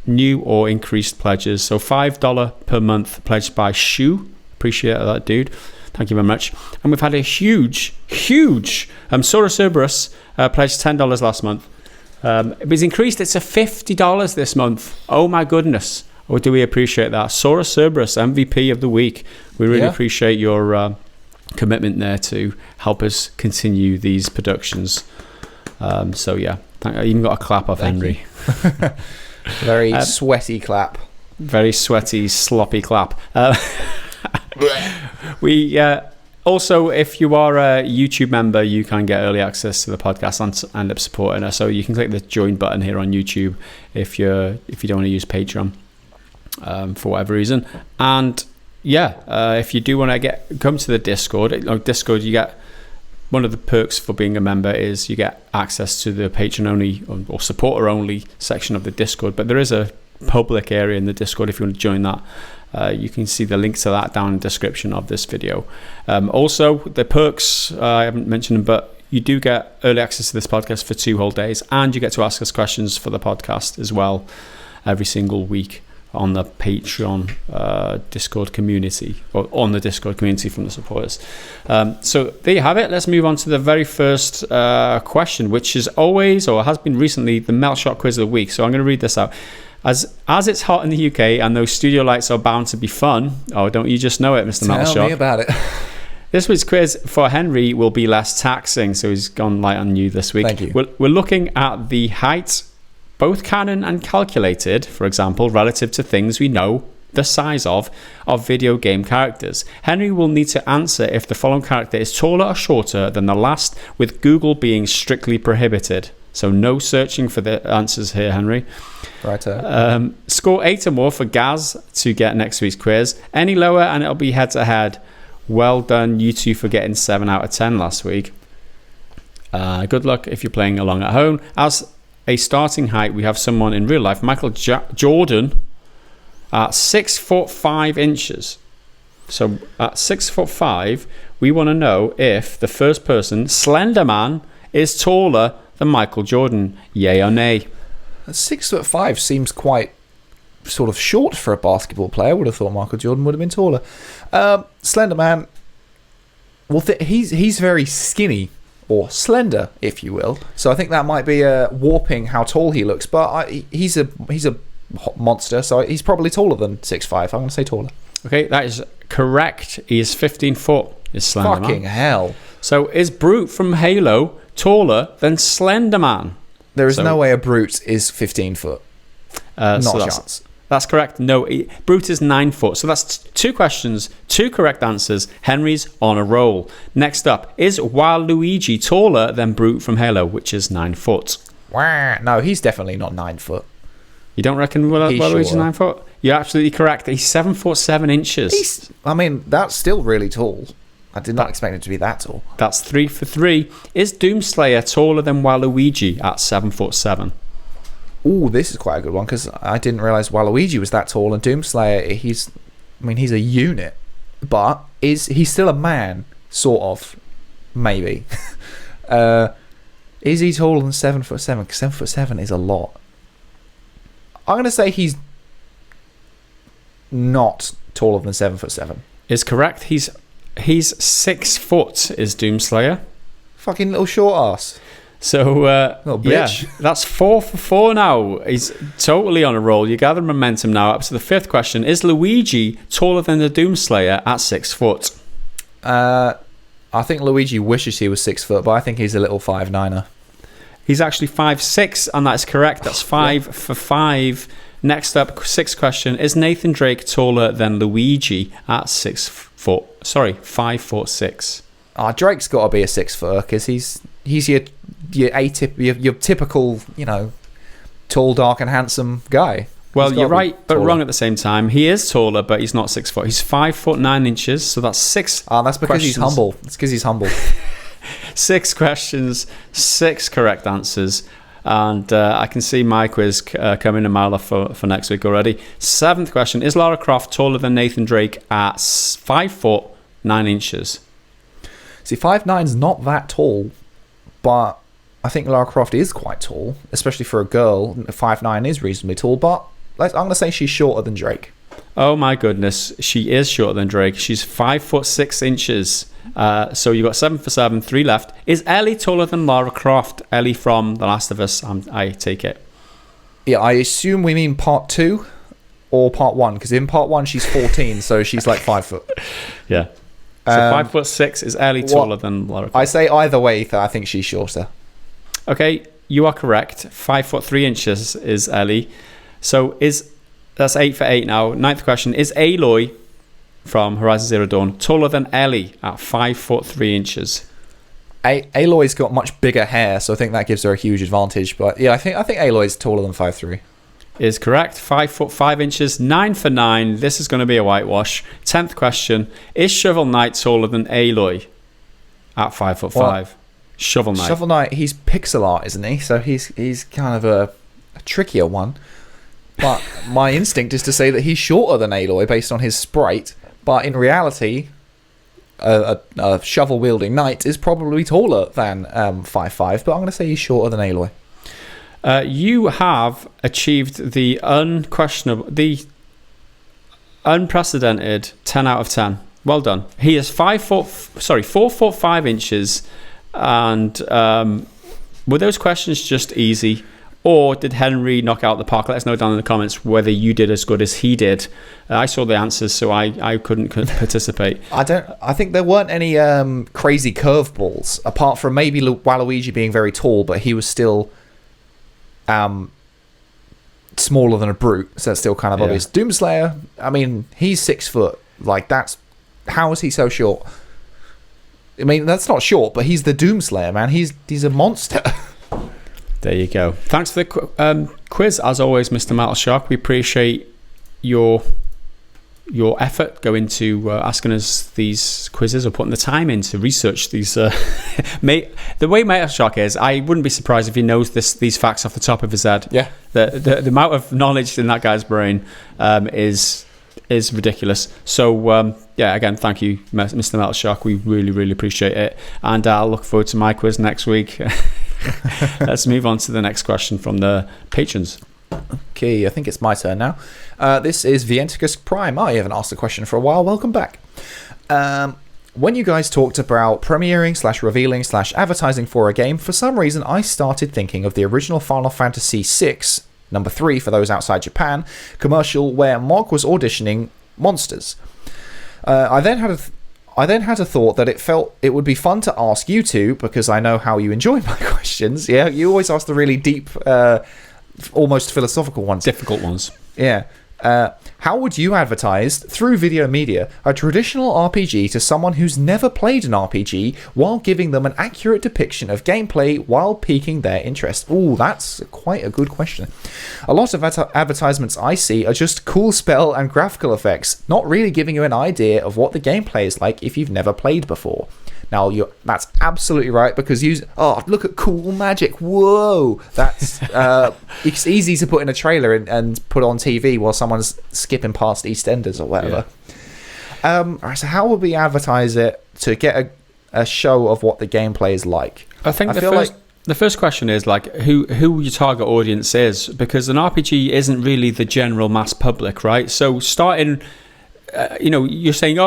new or increased pledges. So $5 per month pledged by Shu. Appreciate that, dude. Thank you very much. And we've had a huge SoraCerberus pledged $10 last month. It was increased. It's a $50 this month. Oh my goodness. Oh, do we appreciate that? SoraCerberus, MVP of the week. We really appreciate your commitment there to help us continue these productions. I even got a clap off Henry.
Very sweaty clap. Very
sweaty, sloppy clap. We Also, if you are a YouTube member, you can get early access to the podcast and end up supporting us. So you can click the join button here on YouTube if you don't want to use Patreon for whatever reason. And if you do want to come to the Discord, you get one of the perks for being a member is you get access to the patron only or supporter only section of the Discord. But there is a public area in the Discord if you want to join that. You can see the link to that down in the description of this video. Also, the perks, I haven't mentioned them, but you do get early access to this podcast for 2 whole days, and you get to ask us questions for the podcast as well every single week on the Patreon Discord community, or on the Discord community from the supporters. So there you have it. Let's move on to the very first question, which is always, or has been recently, the Melt Shot Quiz of the Week. So I'm going to read this out. As it's hot in the UK and those studio lights are bound to be fun, don't you just know it, Mr. Metal Shot?
Tell me about it.
This week's quiz for Henry will be less taxing, so he's gone light on you this week.
Thank you.
We're looking at the height, both canon and calculated, for example, relative to things we know the size of video game characters. Henry will need to answer if the following character is taller or shorter than the last, with Google being strictly prohibited. So no searching for the answers here, Henry.
Righto.
Score 8 or more for Gaz to get next week's quiz. Any lower and it'll be head to head. Well done, you two, for getting 7 out of 10 last week. Good luck if you're playing along at home. As a starting height, we have someone in real life, Michael Jordan, at 6'5" inches. So at 6'5", we want to know if the first person, Slenderman, is taller than Michael Jordan. Yay or nay?
6'5" seems quite sort of short for a basketball player. I would have thought Michael Jordan would have been taller. Slenderman, well, he's very skinny, or slender, if you will. So I think that might be warping how tall he looks. But he's a monster, so he's probably taller than 6'5". I'm going to say taller. Okay,
that is correct. He is 15 foot. Is Slenderman.
Fucking hell.
So is Brute from Halo taller than Slenderman?
There is no way a Brute is 15 foot. Not a chance.
That's correct. No, Brute is 9 foot. So that's 2 questions, 2 correct answers. Henry's on a roll. Next up, is Waluigi taller than Brute from Halo, which is 9 foot?
No, he's definitely not 9 foot.
You don't reckon Waluigi's 9 foot? You're absolutely correct. He's 7'7" inches.
That's still really tall. I did not expect him to be that tall.
That's 3 for 3. Is Doomslayer taller than Waluigi at 7'7"?
Ooh, this is quite a good one, because I didn't realise Waluigi was that tall, and Doomslayer, he's a unit, but he's still a man, sort of, maybe. Is he taller than 7'7"? Because 7'7" is a lot. I'm going to say he's not taller than 7'7".
Is correct. He's 6 foot. Is Doomslayer?
Fucking little short ass.
So
little bitch.
Yeah, that's 4 for 4 now. He's totally on a roll. You gather momentum now. Up to the 5th question: is Luigi taller than the Doomslayer at 6 foot?
I think Luigi wishes he was 6 foot, but I think he's a little 5'9".
He's actually 5'6", and that's correct. That's 5 for 5. Next up, 6th question: is Nathan Drake taller than Luigi at 6 foot? Sorry, 5'6".
Drake's got to be a 6 footer, because he's your typical, tall, dark, and handsome guy.
Well, you're right, but wrong at the same time. He is taller, but he's not 6 foot. He's 5'9", so that's 6.
That's because he's humble. It's because he's humble.
6 questions, 6 correct answers. And I can see my quiz coming a mile off for next week already. 7th question: is Lara Croft taller than Nathan Drake at 5 foot 9 inches?
See, 5'9" not that tall, but I think Lara Croft is quite tall, especially for a girl. 5'9" is reasonably tall, but I'm going to say she's shorter than Drake.
Oh my goodness, she is shorter than Drake. She's 5 foot 6 inches. So you got 7 for 7, 3 left. Is Ellie taller than Lara Croft? Ellie from The Last of Us, I take it.
Yeah, I assume we mean part 2 or part 1, because in part 1 she's 14, so she's like 5 foot.
Yeah. So 5 foot 6. Is Ellie taller than Lara Croft?
I say either way, Ethan, I think she's shorter.
Okay, you are correct. 5 foot 3 inches is Ellie. So that's 8 for 8 now. 9th question: is Aloy from Horizon Zero Dawn, taller than Ellie at 5'3".
Aloy's got much bigger hair, so I think that gives her a huge advantage. But yeah, I think Aloy's taller than 5'3".
Is correct. 5'5". 9 for 9. This is going to be a whitewash. 10th question: is Shovel Knight taller than Aloy at 5'5"? Well, Shovel Knight.
Shovel Knight, he's pixel art, isn't he? So he's kind of a trickier one. But my instinct is to say that he's shorter than Aloy based on his sprite. But in reality, a shovel-wielding knight is probably taller than 5'5", but I'm going to say he's shorter than Aloy.
You have achieved the unprecedented 10 out of 10. Well done. He is 4 foot 5 inches, and were those questions just easy? Or did Henry knock out the park? Let us know down in the comments whether you did as good as he did. I saw the answers, so I couldn't participate.
I think there weren't any crazy curveballs, apart from maybe Waluigi being very tall, but he was still smaller than a brute, so that's still kind of obvious. Doomslayer, I mean, he's 6 foot. Like, how is he so short? I mean, that's not short, but he's the Doomslayer, man. He's a monster.
There you go. Thanks for the quiz, as always, Mr. Metal Shark. We appreciate your effort going to asking us these quizzes or putting the time in to research these. The way Metal Shark is, I wouldn't be surprised if he knows these facts off the top of his head.
Yeah.
The amount of knowledge in that guy's brain is ridiculous. So again, thank you, Mr. Metal Shark. We really, really appreciate it, and I'll look forward to my quiz next week. Let's move on to the next question from the patrons.
Okay, I think it's my turn now. This is Vienticus Prime. I haven't asked a question for a while. Welcome back. When you guys talked about premiering / revealing / advertising for a game, for some reason I started thinking of the original Final Fantasy VI, number 3 for those outside Japan, commercial where Mog was auditioning monsters. I then had a thought that it would be fun to ask you two, because I know how you enjoy my questions. Yeah, you always ask the really deep, almost philosophical ones.
Difficult ones.
Yeah. How would you advertise, through video media, a traditional RPG to someone who's never played an RPG while giving them an accurate depiction of gameplay while piquing their interest? Ooh, that's quite a good question. A lot of advertisements I see are just cool spell and graphical effects, not really giving you an idea of what the gameplay is like if you've never played before. Now, that's absolutely right, because look at cool magic. Whoa! That's it's easy to put in a trailer and put on TV while someone's skipping past EastEnders or whatever. Yeah. So how would we advertise it to get a show of what the gameplay is like?
I think the first question is like who your target audience is, because an RPG isn't really the general mass public, right? So starting, you're saying,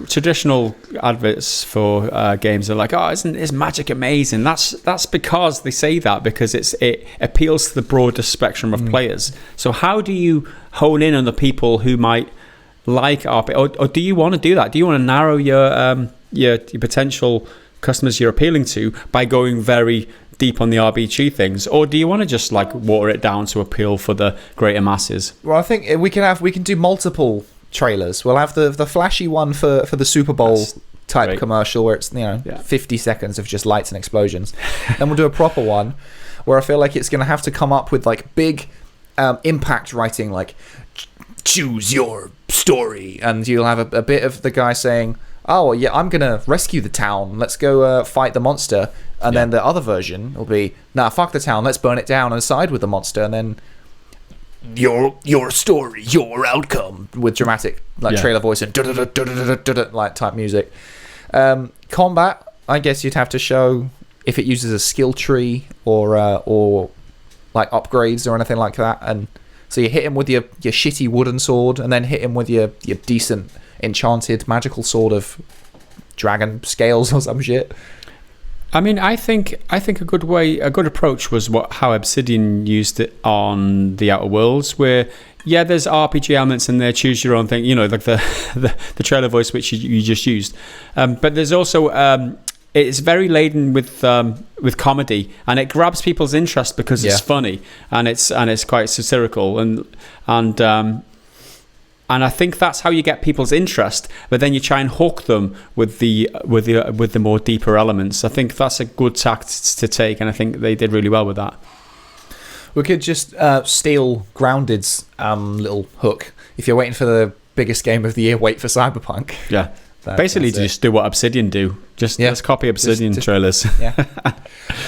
traditional adverts for games are like, is magic amazing? That's because they say that because it appeals to the broader spectrum of players. So how do you hone in on the people who might like RPG, or do you want to do that? Do you want to narrow your potential customers you're appealing to by going very deep on the RPG things, or do you want to just like water it down to appeal for the greater masses?
Well, I think we can do multiple trailers. We'll have the flashy one for the Super Bowl type commercial where it's 50 seconds of just lights and explosions. Then we'll do a proper one where I feel like it's going to have to come up with like big impact writing, like choose your story, and you'll have a bit of the guy saying, oh yeah, I'm gonna rescue the town, let's go fight the monster, and then the other version will be, nah, fuck the town, let's burn it down and side with the monster, and then your story, your outcome, with dramatic trailer voice and like type music. Combat, I guess you'd have to show if it uses a skill tree or like upgrades or anything like that, and so you hit him with your shitty wooden sword, and then hit him with your decent enchanted magical sword of dragon scales or some shit.
I mean, I think a good approach was how Obsidian used it on the Outer Worlds, where there's RPG elements in there, choose your own thing, like the trailer voice which you just used, but there's also it's very laden with comedy, and it grabs people's interest because it's funny and it's quite satirical, and And I think that's how you get people's interest. But then you try and hook them with the more deeper elements. I think that's a good tact to take, and I think they did really well with that.
We could just steal Grounded's little hook. If you're waiting for the biggest game of the year, wait for Cyberpunk.
Yeah. Basically, just do what Obsidian do. Let's copy Obsidian trailers.
Yeah.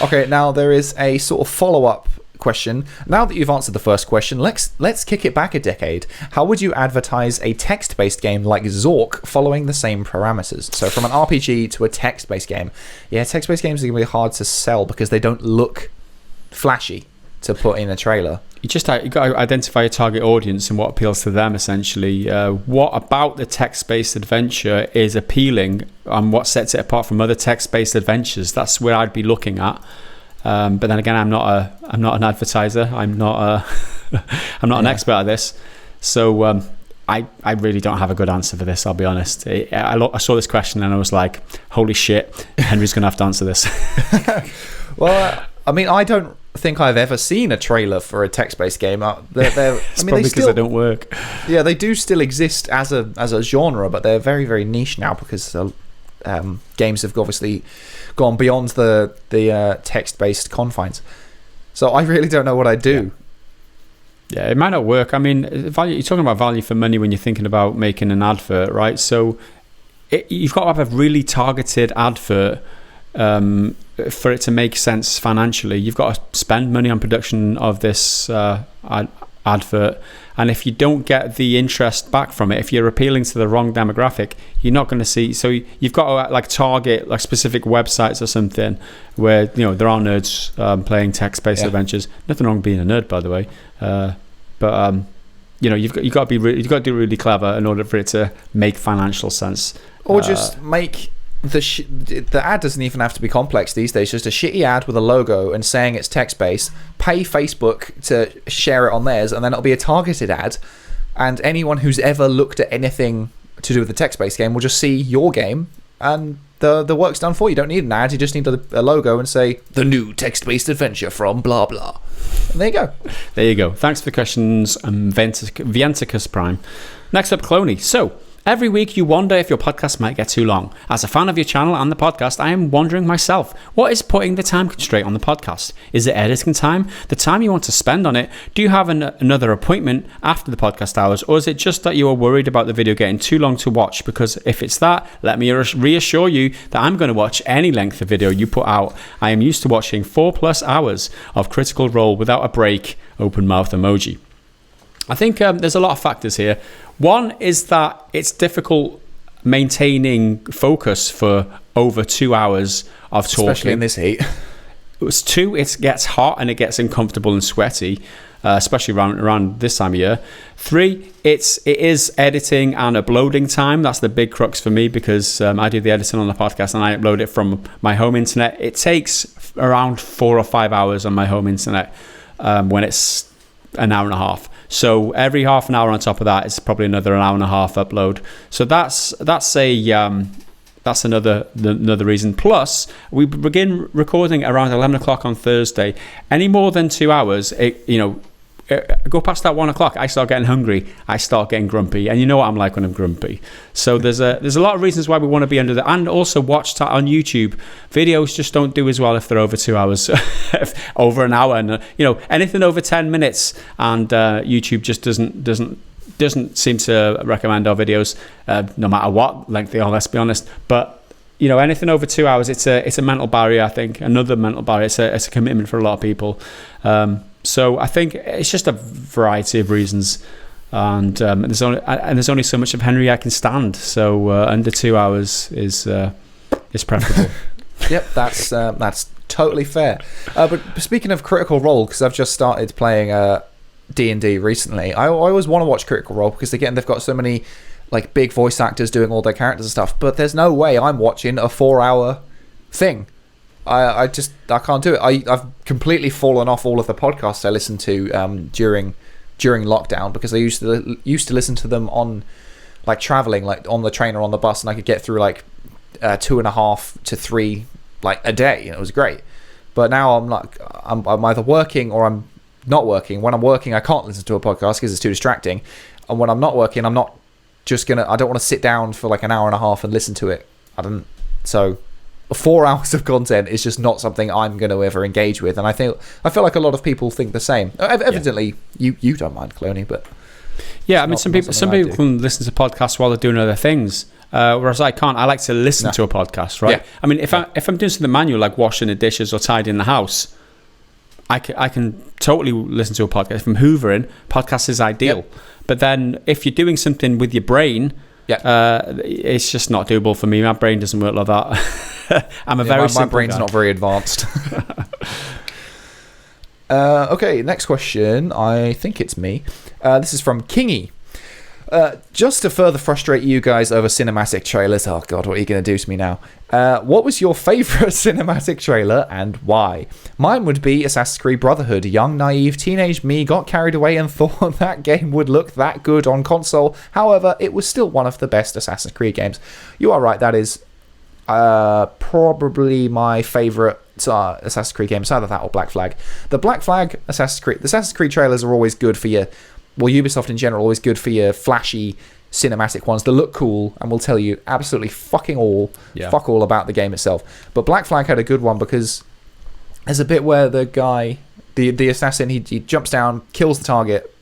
Okay, now there is a sort of follow-up question. Now that you've answered the first question, let's kick it back a decade. How would you advertise a text-based game like Zork following the same parameters? So from an RPG to a text-based game. Yeah, text-based games are going to be hard to sell because they don't look flashy to put in a trailer. You
got to identify your target audience and what appeals to them, essentially. What about the text-based adventure is appealing, and what sets it apart from other text-based adventures? That's where I'd be looking at. But then again, I'm not an advertiser. I'm not an expert at this. So I really don't have a good answer for this. I'll be honest. I saw this question and I was like, "Holy shit, Henry's going to have to answer this."
Well, I mean, I don't think I've ever seen a trailer for a text-based game.
It's probably because they don't work.
Yeah, they do still exist as a genre, but they're very, very niche now because games have obviously gone beyond the text-based confines. So I really don't know what I'd do.
Yeah, it might not work. I mean, you're talking about value for money when you're thinking about making an advert, right? So you've got to have a really targeted advert for it to make sense financially. You've got to spend money on production of this advert, and if you don't get the interest back from it, if you're appealing to the wrong demographic, you're not going to see. So you've got to target specific websites or something where there are nerds playing text-based adventures. Nothing wrong with being a nerd, by the way, but you've got to do really clever in order for it to make financial sense,
or just make the ad doesn't even have to be complex these days. Just a shitty ad with a logo and saying it's text-based. Pay Facebook to share it on theirs, and then it'll be a targeted ad. And anyone who's ever looked at anything to do with the text-based game will just see your game, and the work's done for you. You don't need an ad. You just need a logo and say the new text-based adventure from blah blah. And there you go.
There you go. Thanks for the questions, Vienticus Prime. Next up, Cloney. So, every week you wonder if your podcast might get too long. As a fan of your channel and the podcast, I am wondering myself, what is putting the time constraint on the podcast? Is it editing time? The time you want to spend on it? Do you have another appointment after the podcast hours? Or is it just that you are worried about the video getting too long to watch? Because if it's that, let me reassure you that I'm going to watch any length of video you put out. I am used to watching 4+ hours of Critical Role without a break, open mouth emoji. I think there's a lot of factors here. One is that it's difficult maintaining focus for over 2 hours of talking.
Especially in this heat.
It gets hot and it gets uncomfortable and sweaty, especially around this time of year. 3, it is editing and uploading time. That's the big crux for me because I do the editing on the podcast and I upload it from my home internet. It takes around 4 or 5 hours on my home internet when it's an hour and a half. So every half an hour on top of that is probably another hour and a half upload. So that's another reason. Plus, we begin recording around 11 o'clock on Thursday. Any more than 2 hours, go past that 1 o'clock, I start getting hungry. I start getting grumpy, and you know what I'm like when I'm grumpy. So there's a lot of reasons why we want to be under that, and also watch on YouTube. Videos just don't do as well if they're over 2 hours, over an hour, and anything over 10 minutes, and YouTube just doesn't seem to recommend our videos, no matter what length they are. Let's be honest, but. Anything over 2 hours, it's a mental barrier. I think another mental barrier. It's a commitment for a lot of people. So I think it's just a variety of reasons, and there's only so much of Henry I can stand. So under 2 hours is preferable.
Yep, that's totally fair. But speaking of Critical Role, because I've just started playing D&D recently, I always want to watch Critical Role because again they've got so many big voice actors doing all their characters and stuff. But there's no way I'm watching a 4-hour thing. I can't do it. I've completely fallen off all of the podcasts I listened to during lockdown because I used to listen to them on traveling, on the train or on the bus, and I could get through 2.5 to 3 a day, and it was great. But now I'm either working or I'm not working. When I'm working, I can't listen to a podcast because it's too distracting. And when I'm not working, I'm not just I don't want to sit down for like an hour and a half and listen to it. So 4 hours of content is just not something I'm going to ever engage with. And I feel like a lot of people think the same. Evidently, you don't mind, Cloney, but
yeah, I mean, some people can listen to podcasts while they're doing other things. Whereas I can't. I like to listen to a podcast, right? Yeah. I mean, if I'm doing something manual like washing the dishes or tidying the house, I can totally listen to a podcast. If I'm hoovering, podcast is ideal. Yep. But then if you're doing something with your brain, it's just not doable for me. My brain doesn't work like that. My brain's not very advanced.
Okay, next question. I think it's me. This is from Kingy. Just to further frustrate you guys over cinematic trailers. Oh God, what are you going to do to me now? What was your favourite cinematic trailer and why? Mine would be Assassin's Creed Brotherhood. Young, naive, teenage me got carried away and thought that game would look that good on console. However, it was still one of the best Assassin's Creed games. You are right, that is probably my favourite Assassin's Creed game. It's either that or Black Flag. The Assassin's Creed trailers are always good for you. Well, Ubisoft in general, always good for your flashy cinematic ones that look cool and will tell you absolutely fuck all about the game itself. But Black Flag had a good one because there's a bit where the guy, the assassin, he jumps down, kills the target,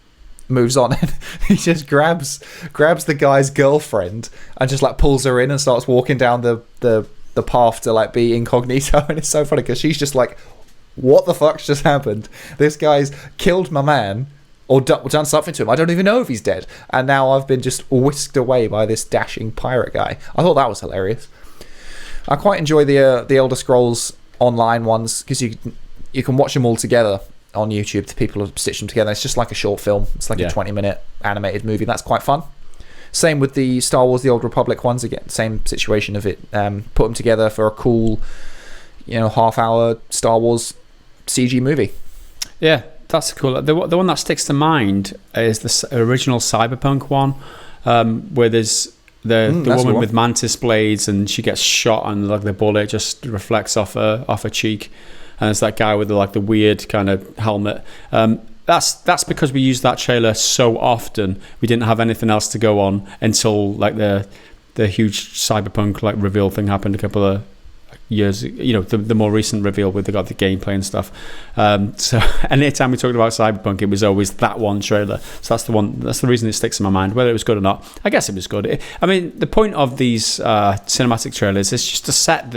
moves on, and he just grabs the guy's girlfriend and just like pulls her in and starts walking down the path to like be incognito. And it's so funny because she's just like, what the fuck's just happened? This guy's killed my man, or done something to him. I don't even know if he's dead. And now I've been just whisked away by this dashing pirate guy. I thought that was hilarious. I quite enjoy the Elder Scrolls Online ones because you can watch them all together on YouTube. The people have stitched them together. It's just like a short film. It's like a 20-minute animated movie. That's quite fun. Same with the Star Wars: The Old Republic ones. Again, same situation of it. Put them together for a cool, half-hour Star Wars CG movie.
Yeah. That's cool. The one that sticks to mind is the original Cyberpunk one, where there's the woman with mantis blades and she gets shot and like the bullet just reflects off her cheek, and there's that guy with the weird kind of helmet. That's because we used that trailer so often. We didn't have anything else to go on until like the huge Cyberpunk like reveal thing happened a couple of years, the more recent reveal with the gameplay and stuff. So anytime we talked about Cyberpunk, it was always that one trailer. So that's the reason it sticks in my mind. Whether it was good or not, I guess it was good. I mean, the point of these cinematic trailers is just to set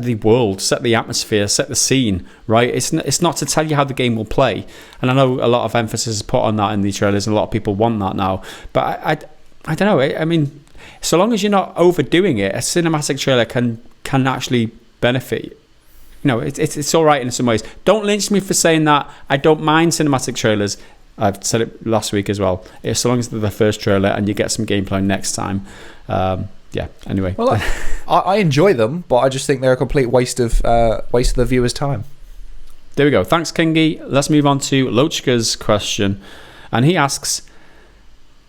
the world, set the atmosphere, set the scene, right? It's not to tell you how the game will play. And I know a lot of emphasis is put on that in these trailers, and a lot of people want that now. But I don't know. I mean, so long as you're not overdoing it, a cinematic trailer can actually benefit. It's all right in some ways. Don't lynch me for saying that. I don't mind cinematic trailers. I've said it last week as well. So long as they're the first trailer and you get some gameplay next time. Anyway.
Well, I enjoy them, but I just think they're a complete waste of the viewer's time.
There we go. Thanks, Kingy. Let's move on to Lochka's question. And he asks,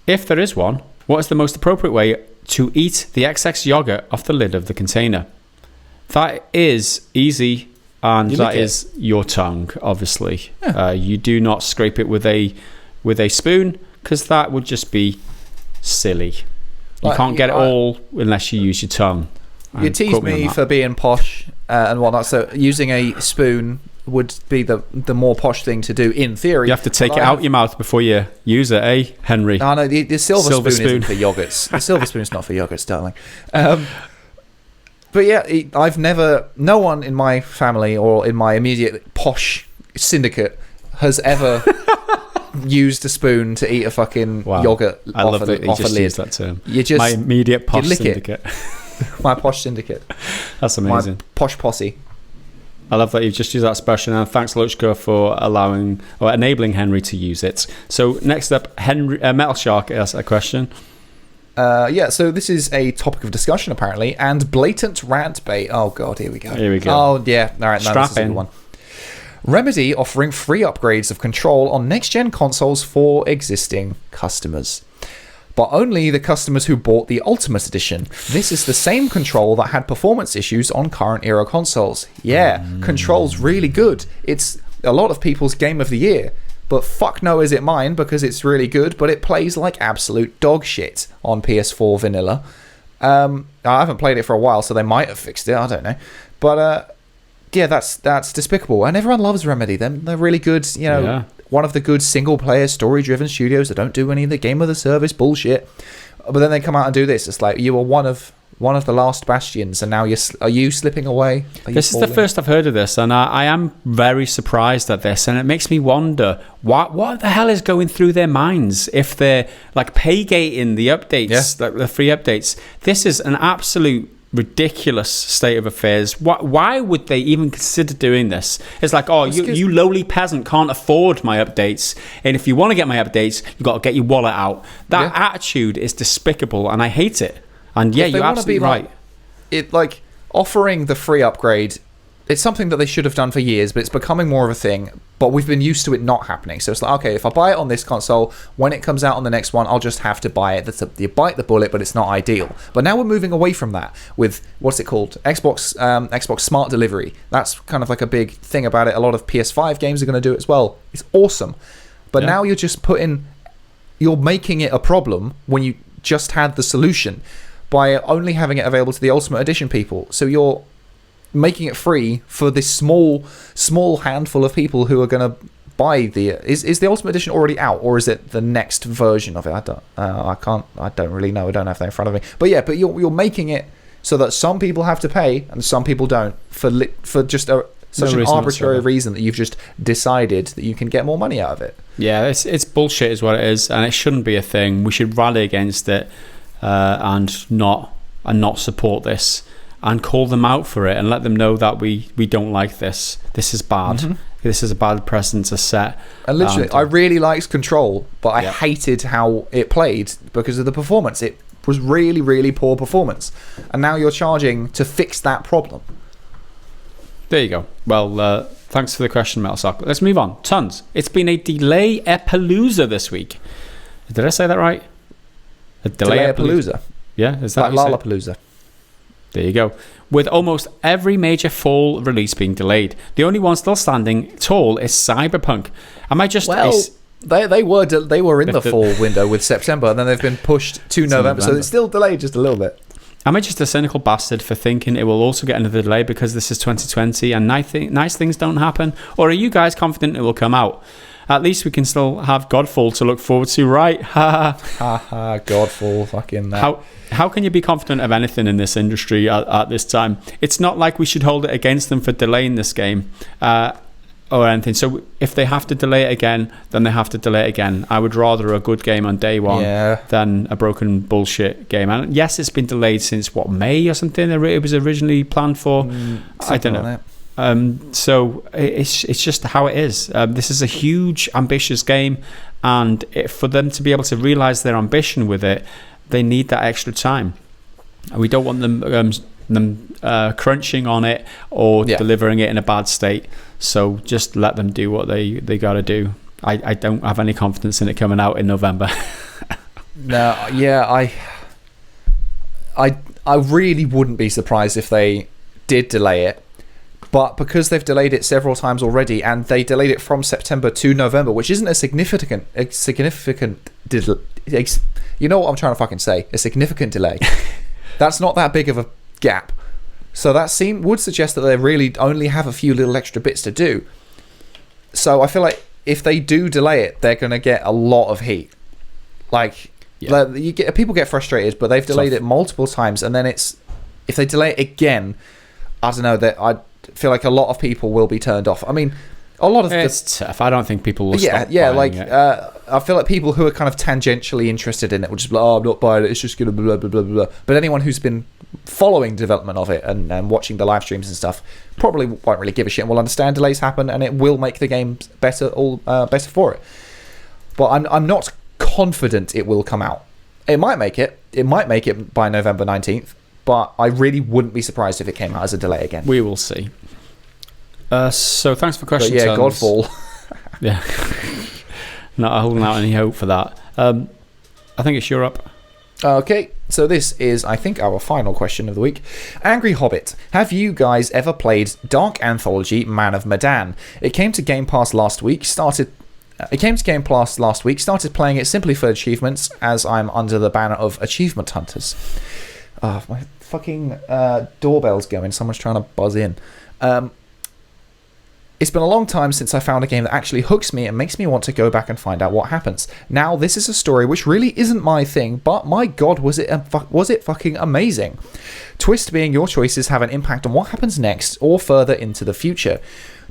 if there is one, what is the most appropriate way to eat the XX yogurt off the lid of the container? That is easy, and that is your tongue, obviously. Yeah. You do not scrape it with a spoon, because that would just be silly. You can't get it all unless you use your tongue.
You tease me for being posh and whatnot, so using a spoon would be the more posh thing to do in theory.
You have to take it out your mouth before you use it, eh, Henry?
No, the silver spoon isn't for yogurts. The silver spoon's not for yogurts, darling. But yeah, no one in my family or in my immediate posh syndicate has ever used a spoon to eat a fucking yogurt
I
off
love that you just
lid.
Used that term.
My
immediate posh syndicate.
My posh syndicate.
That's amazing.
My posh posse.
I love that you've just used that expression, and thanks, Lochka, for enabling Henry to use it. So next up, Metal Shark asks a question.
So this is a topic of discussion, apparently, and blatant rant bait. Oh, God, here we go. Oh, yeah. All right, this is a good one. Remedy offering free upgrades of Control on next-gen consoles for existing customers. But only the customers who bought the Ultimate Edition. This is the same Control that had performance issues on current-era consoles. Yeah, Control's really good. It's a lot of people's game of the year. but fuck no is it mine because it's really good, but it plays like absolute dog shit on PS4 vanilla. I haven't played it for a while, so they might have fixed it. I don't know, but yeah, that's despicable. And everyone loves Remedy. They're really good. One of the good single-player, story-driven studios that don't do any of the game of the service bullshit. But then they come out and do this. It's like you were one of the last bastions, and now are you slipping away?
This is the first I've heard of this, and I am very surprised at this, and it makes me wonder what the hell is going through their minds if they're like pay-gating the updates, like the free updates. This is an absolute ridiculous state of affairs. Why would they even consider doing this? It's like, you lowly peasant can't afford my updates, and if you want to get my updates, you've got to get your wallet out. That attitude is despicable, and I hate it. And yeah, you're absolutely right.
Like offering the free upgrade, it's something that they should have done for years, but it's becoming more of a thing. But we've been used to it not happening. So it's like, okay, if I buy it on this console, when it comes out on the next one, I'll just have to buy it. You bite the bullet, but it's not ideal. But now we're moving away from that with, what's it called? Xbox Smart Delivery. That's kind of like a big thing about it. A lot of PS5 games are going to do it as well. It's awesome. But now you're making it a problem when you just had the solution by only having it available to the Ultimate Edition people. So you're making it free for this small handful of people who are going to buy the... Is the Ultimate Edition already out, or is it the next version of it? I don't really know. I don't have that in front of me. But yeah, you're making it so that some people have to pay and some people don't for just such an arbitrary reason that you've just decided that you can get more money out of it.
Yeah, it's bullshit is what it is, and it shouldn't be a thing. We should rally against it. And not support this, and call them out for it, and let them know that we don't like this. This is bad. Mm-hmm. This is a bad precedent to set.
And literally, I really liked Control, but I hated how it played because of the performance. It was really, really poor performance, and now you're charging to fix that problem.
There you go. Well, thanks for the question, Metal Sock. Let's move on. Tons. It's been a delay-apalooza this week. Did I say that right? A delay-apalooza. Yeah, is that
like Lollapalooza?
There you go. With almost every major fall release being delayed, the only one still standing tall is Cyberpunk. Am I just...
They were in the fall window with September, and then they've been pushed to November, so it's still delayed just a little bit.
Am I just a cynical bastard for thinking it will also get another delay because this is 2020 and nice things don't happen? Or are you guys confident it will come out? At least we can still have Godfall to look forward to, right? Ha
ha, Godfall, fucking that.
How can you be confident of anything in this industry at this time? It's not like we should hold it against them for delaying this game or anything. So if they have to delay it again, then they have to delay it again. I would rather a good game on day one than a broken bullshit game. And yes, it's been delayed since, May or something? It was originally planned for. I don't know. Like so it's just how it is. This is a huge, ambitious game, and for them to be able to realize their ambition with it, they need that extra time. And we don't want them crunching on it or delivering it in a bad state. So just let them do what they got to do. I don't have any confidence in it coming out in November.
No, yeah, I really wouldn't be surprised if they did delay it. But because they've delayed it several times already, and they delayed it from September to November, which isn't a significant you know what I'm trying to fucking say? A significant delay. That's not that big of a gap. So that would suggest that they really only have a few little extra bits to do. So I feel like if they do delay it, they're going to get a lot of heat. Like people get frustrated, but they've delayed it multiple times, and then if they delay it again, I don't know, I feel like a lot of people will be turned off. I mean, a lot of
it's tough. I don't think people will stop buying it.
I feel like people who are kind of tangentially interested in it will just be like, I'm not buying it, it's just gonna blah blah blah blah. But anyone who's been following development of it and watching the live streams and stuff probably won't really give a shit and will understand delays happen, and it will make the game better for it. But I'm not confident it will come out. It might make it by November 19th, but I really wouldn't be surprised if it came out as a delay again.
We will see. So thanks for questions.
But yeah, Godfall.
Yeah. Not holding out any hope for that. I think it's Europe.
Okay, so this is, I think, our final question of the week. Angry Hobbit, have you guys ever played Dark Anthology Man of Medan? It came to Game Pass last week, started It came to Game Pass last week. Started playing it simply for achievements, as I'm under the banner of achievement hunters. My fucking doorbell's going. Someone's trying to buzz in. It's been a long time since I found a game that actually hooks me and makes me want to go back and find out what happens. Now, this is a story which really isn't my thing, but my god, was it fucking amazing. Twist being your choices have an impact on what happens next or further into the future.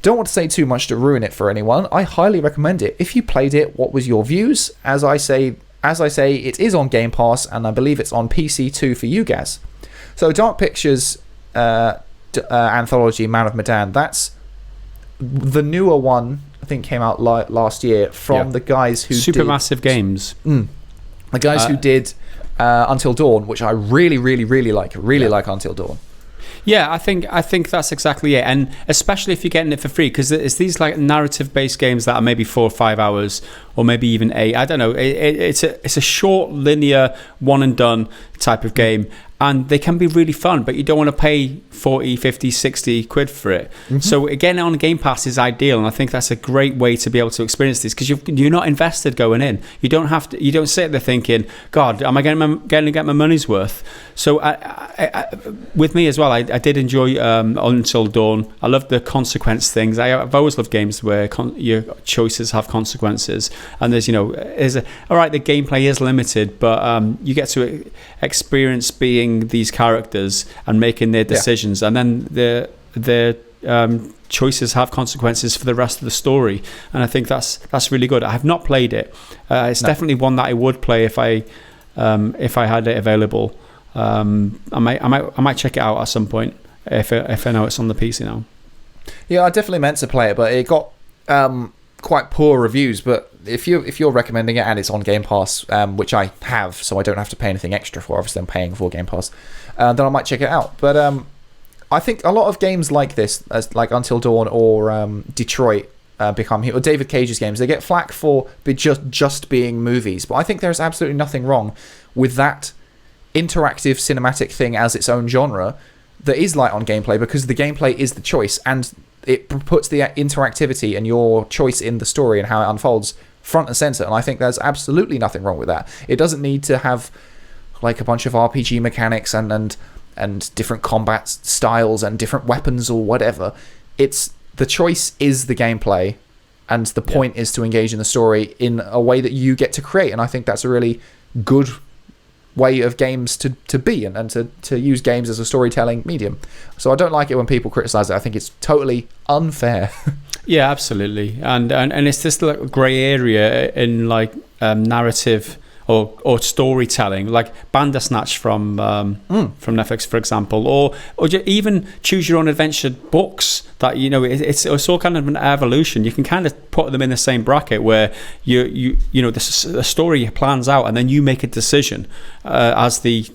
Don't want to say too much to ruin it for anyone. I highly recommend it. If you played it, what was your views? As I say, it is on Game Pass, and I believe it's on PC too for you guys. So Dark Pictures anthology Man of Medan, that's the newer one. I think came out last year from the guys who
Supermassive Games.
The guys who did Until Dawn, which I really, really, really like. Like Until Dawn.
Yeah, I think that's exactly it, and especially if you're getting it for free, because it's these like narrative-based games that are maybe 4 or 5 hours, or maybe even 8. I don't know. It's a short, linear, one and done type of game, and they can be really fun, but you don't want to pay 40, 50, 60 quid for it. So getting it on Game Pass is ideal, and I think that's a great way to be able to experience this, because you're not invested going in. You don't have to. You don't sit there thinking, God, am I going to get my money's worth? So with me as well, I did enjoy Until Dawn. I love the consequence things. I've always loved games where your choices have consequences, and there's all right, the gameplay is limited, but you get to experience being these characters and making their decisions, and then their choices have consequences for the rest of the story, and I think that's really good. I have not played it. It's definitely one that I would play if I had it available. I might check it out at some point if I know it's on the PC now.
Yeah, I definitely meant to play it, but it got quite poor reviews. But if you're recommending it and it's on Game Pass, which I have, so I don't have to pay anything extra for. Obviously, I'm paying for Game Pass. Then I might check it out. But I think a lot of games like this, as like Until Dawn or Detroit Become Human, or David Cage's games, they get flack for just being movies. But I think there's absolutely nothing wrong with that interactive cinematic thing as its own genre that is light on gameplay, because the gameplay is the choice, and it puts the interactivity and your choice in the story and how it unfolds front and center. And I think there's absolutely nothing wrong with that. It doesn't need to have like a bunch of RPG mechanics and different combat styles and different weapons or whatever. It's the choice is the gameplay, and the point is to engage in the story in a way that you get to create. And I think that's a really good way of games to be and to use games as a storytelling medium. So I don't like it when people criticize it. I think it's totally unfair.
Yeah, absolutely. And it's this like grey area in like narrative or storytelling, like Bandersnatch from Netflix, for example, or even choose your own adventure books. That it's all kind of an evolution. You can kind of put them in the same bracket where the story plans out, and then you make a decision as the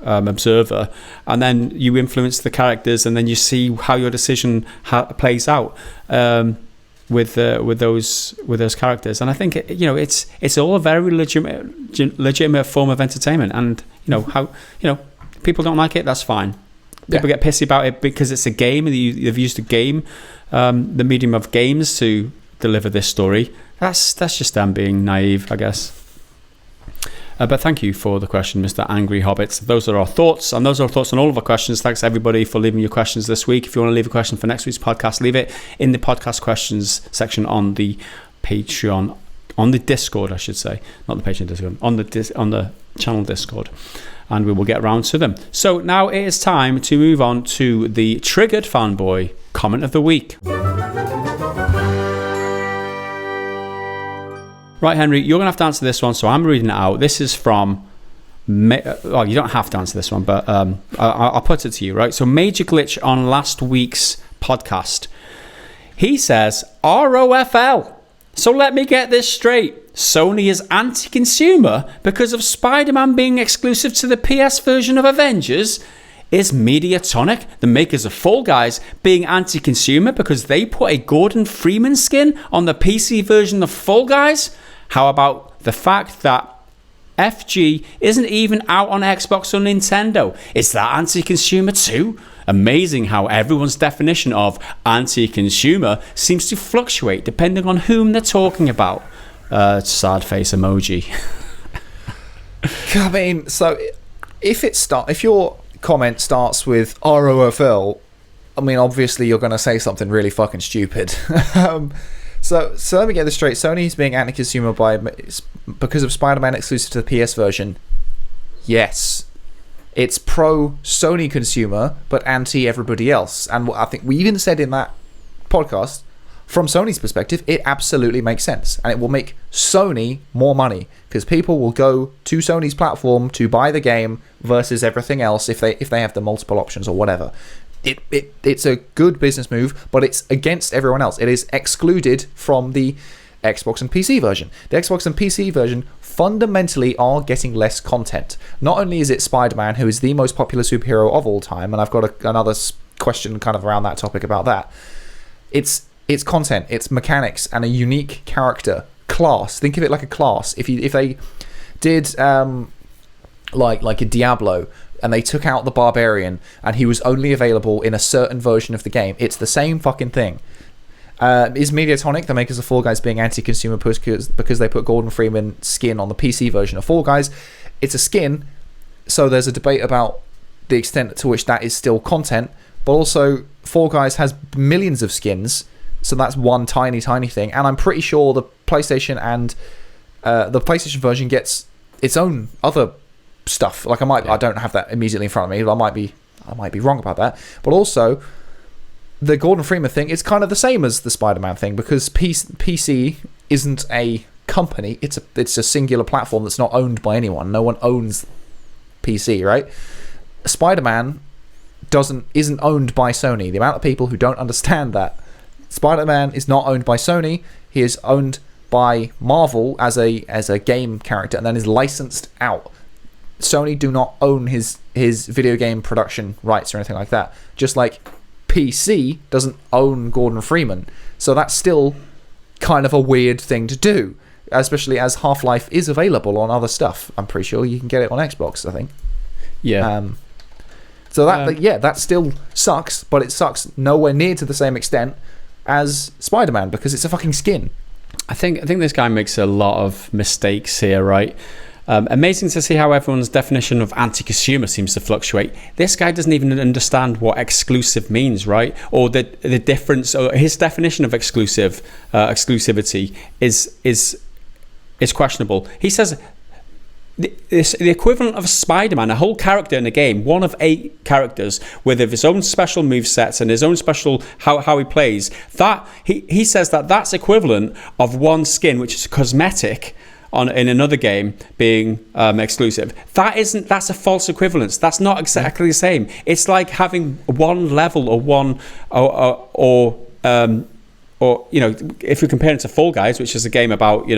observer, and then you influence the characters, and then you see how your decision plays out. With those characters, and I think it's all a very legitimate form of entertainment. And how people don't like it, that's fine. People get pissy about it because it's a game, and they've used a game, the medium of games, to deliver this story. That's just them being naive, I guess. But thank you for the question, Mr. Angry Hobbit. Those are our thoughts, and those are our thoughts on all of our questions. Thanks, everybody, for leaving your questions this week. If you want to leave a question for next week's podcast, leave it in the podcast questions section on the Patreon, on the Discord, I should say. Not the Patreon Discord, on the channel Discord. And we will get around to them. So now it is time to move on to the Triggered Fanboy Comment of the Week. Right, Henry, you're going to have to answer this one, so I'm reading it out. This is from... you don't have to answer this one, but I'll put it to you, right? So, Major Glitch on last week's podcast. He says, ROFL. So let me get this straight. Sony is anti-consumer because of Spider-Man being exclusive to the PS version of Avengers? Is Mediatonic, the makers of Fall Guys, being anti-consumer because they put a Gordon Freeman skin on the PC version of Fall Guys? How about the fact that FG isn't even out on Xbox or Nintendo. Is that anti-consumer too? Amazing how everyone's definition of anti-consumer seems to fluctuate depending on whom they're talking about. Sad face emoji.
I mean, so if your comment starts with ROFL, I mean, obviously you're going to say something really fucking stupid. So let me get this straight. Sony's being anti-consumer because of Spider-Man exclusive to the PS version. Yes. It's pro-Sony consumer, but anti-everybody else. And I think we even said in that podcast, from Sony's perspective, it absolutely makes sense. And it will make Sony more money, because people will go to Sony's platform to buy the game versus everything else if they have the multiple options or whatever. It's a good business move, but it's against everyone else. It is excluded from the Xbox and PC version. The Xbox and PC version fundamentally are getting less content. Not only is it Spider-Man, who is the most popular superhero of all time, and I've got another question kind of around that topic about that. It's content, it's mechanics, and a unique character class. Think of it like a class. If they did like a Diablo, and they took out the barbarian, and he was only available in a certain version of the game, it's the same fucking thing. Is Mediatonic, the makers of Fall Guys, being anti-consumer because they put Gordon Freeman skin on the PC version of Fall Guys? It's a skin, so there's a debate about the extent to which that is still content, but also Fall Guys has millions of skins, so that's one tiny thing, and I'm pretty sure the PlayStation and the PlayStation version gets its own other stuff. Like I don't have that immediately in front of me, but I might be wrong about that. But also, the Gordon Freeman thing is kind of the same as the Spider-Man thing, because PC isn't a company; it's a singular platform that's not owned by anyone. No one owns PC, right? Spider-Man isn't owned by Sony. The amount of people who don't understand that Spider-Man is not owned by Sony. He is owned by Marvel as a game character, and then is licensed out. Sony do not own his video game production rights or anything like that. Just like PC doesn't own Gordon Freeman. So that's still kind of a weird thing to do, especially as Half-Life is available on other stuff. I'm pretty sure you can get it on Xbox, I think.
Yeah.
So that still sucks, but it sucks nowhere near to the same extent as Spider-Man, because it's a fucking skin.
I think this guy makes a lot of mistakes here, right? Amazing to see how everyone's definition of anti-consumer seems to fluctuate. This guy doesn't even understand what exclusive means, right? Or the difference, or his definition of exclusivity is questionable. He says the equivalent of Spider-Man, a whole character in a game, one of 8 characters with his own special movesets and his own special how he plays. That he says that's equivalent of one skin, which is cosmetic, in another game being exclusive. That's a false equivalence. That's not exactly the same. It's like having one level or one or if we compare it to Fall Guys, which is a game about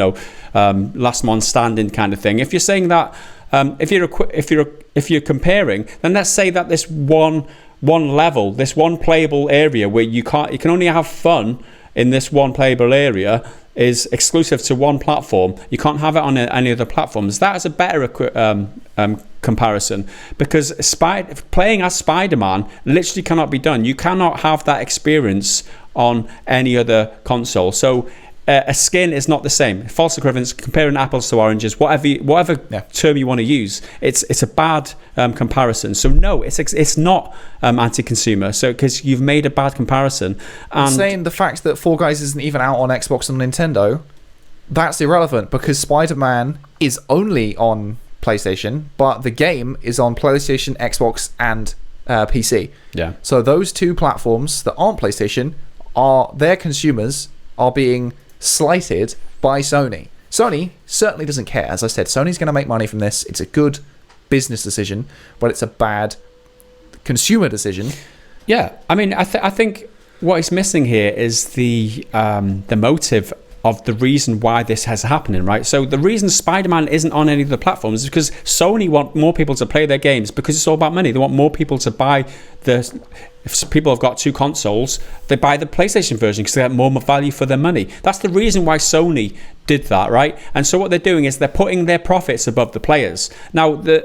last man standing kind of thing. If you're saying that, if you're comparing, then let's say that this one level, this one playable area where you can only have fun in this one playable area is exclusive to one platform. You can't have it on any other platforms. That is a better comparison, because playing as Spider-Man literally cannot be done. You cannot have that experience on any other console. So a skin is not the same. False equivalence, comparing apples to oranges, whatever term you want to use, it's a bad comparison. So no, it's not anti-consumer. So because you've made a bad comparison.
I'm saying the fact that Fall Guys isn't even out on Xbox and Nintendo, that's irrelevant, because Spider-Man is only on PlayStation, but the game is on PlayStation, Xbox, and PC.
Yeah.
So those two platforms that aren't PlayStation, their consumers are being slighted by Sony. Sony certainly doesn't care. As I said, Sony's going to make money from this. It's a good business decision, but it's a bad consumer decision.
Yeah, I mean, I think what is missing here is the motive of the reason why this has happening, right? So the reason Spider-Man isn't on any of the platforms is because Sony want more people to play their games, because it's all about money. They want more people to buy if people have got 2 consoles, they buy the PlayStation version because they get more value for their money. That's the reason why Sony did that, right? And so what they're doing is they're putting their profits above the players. Now, the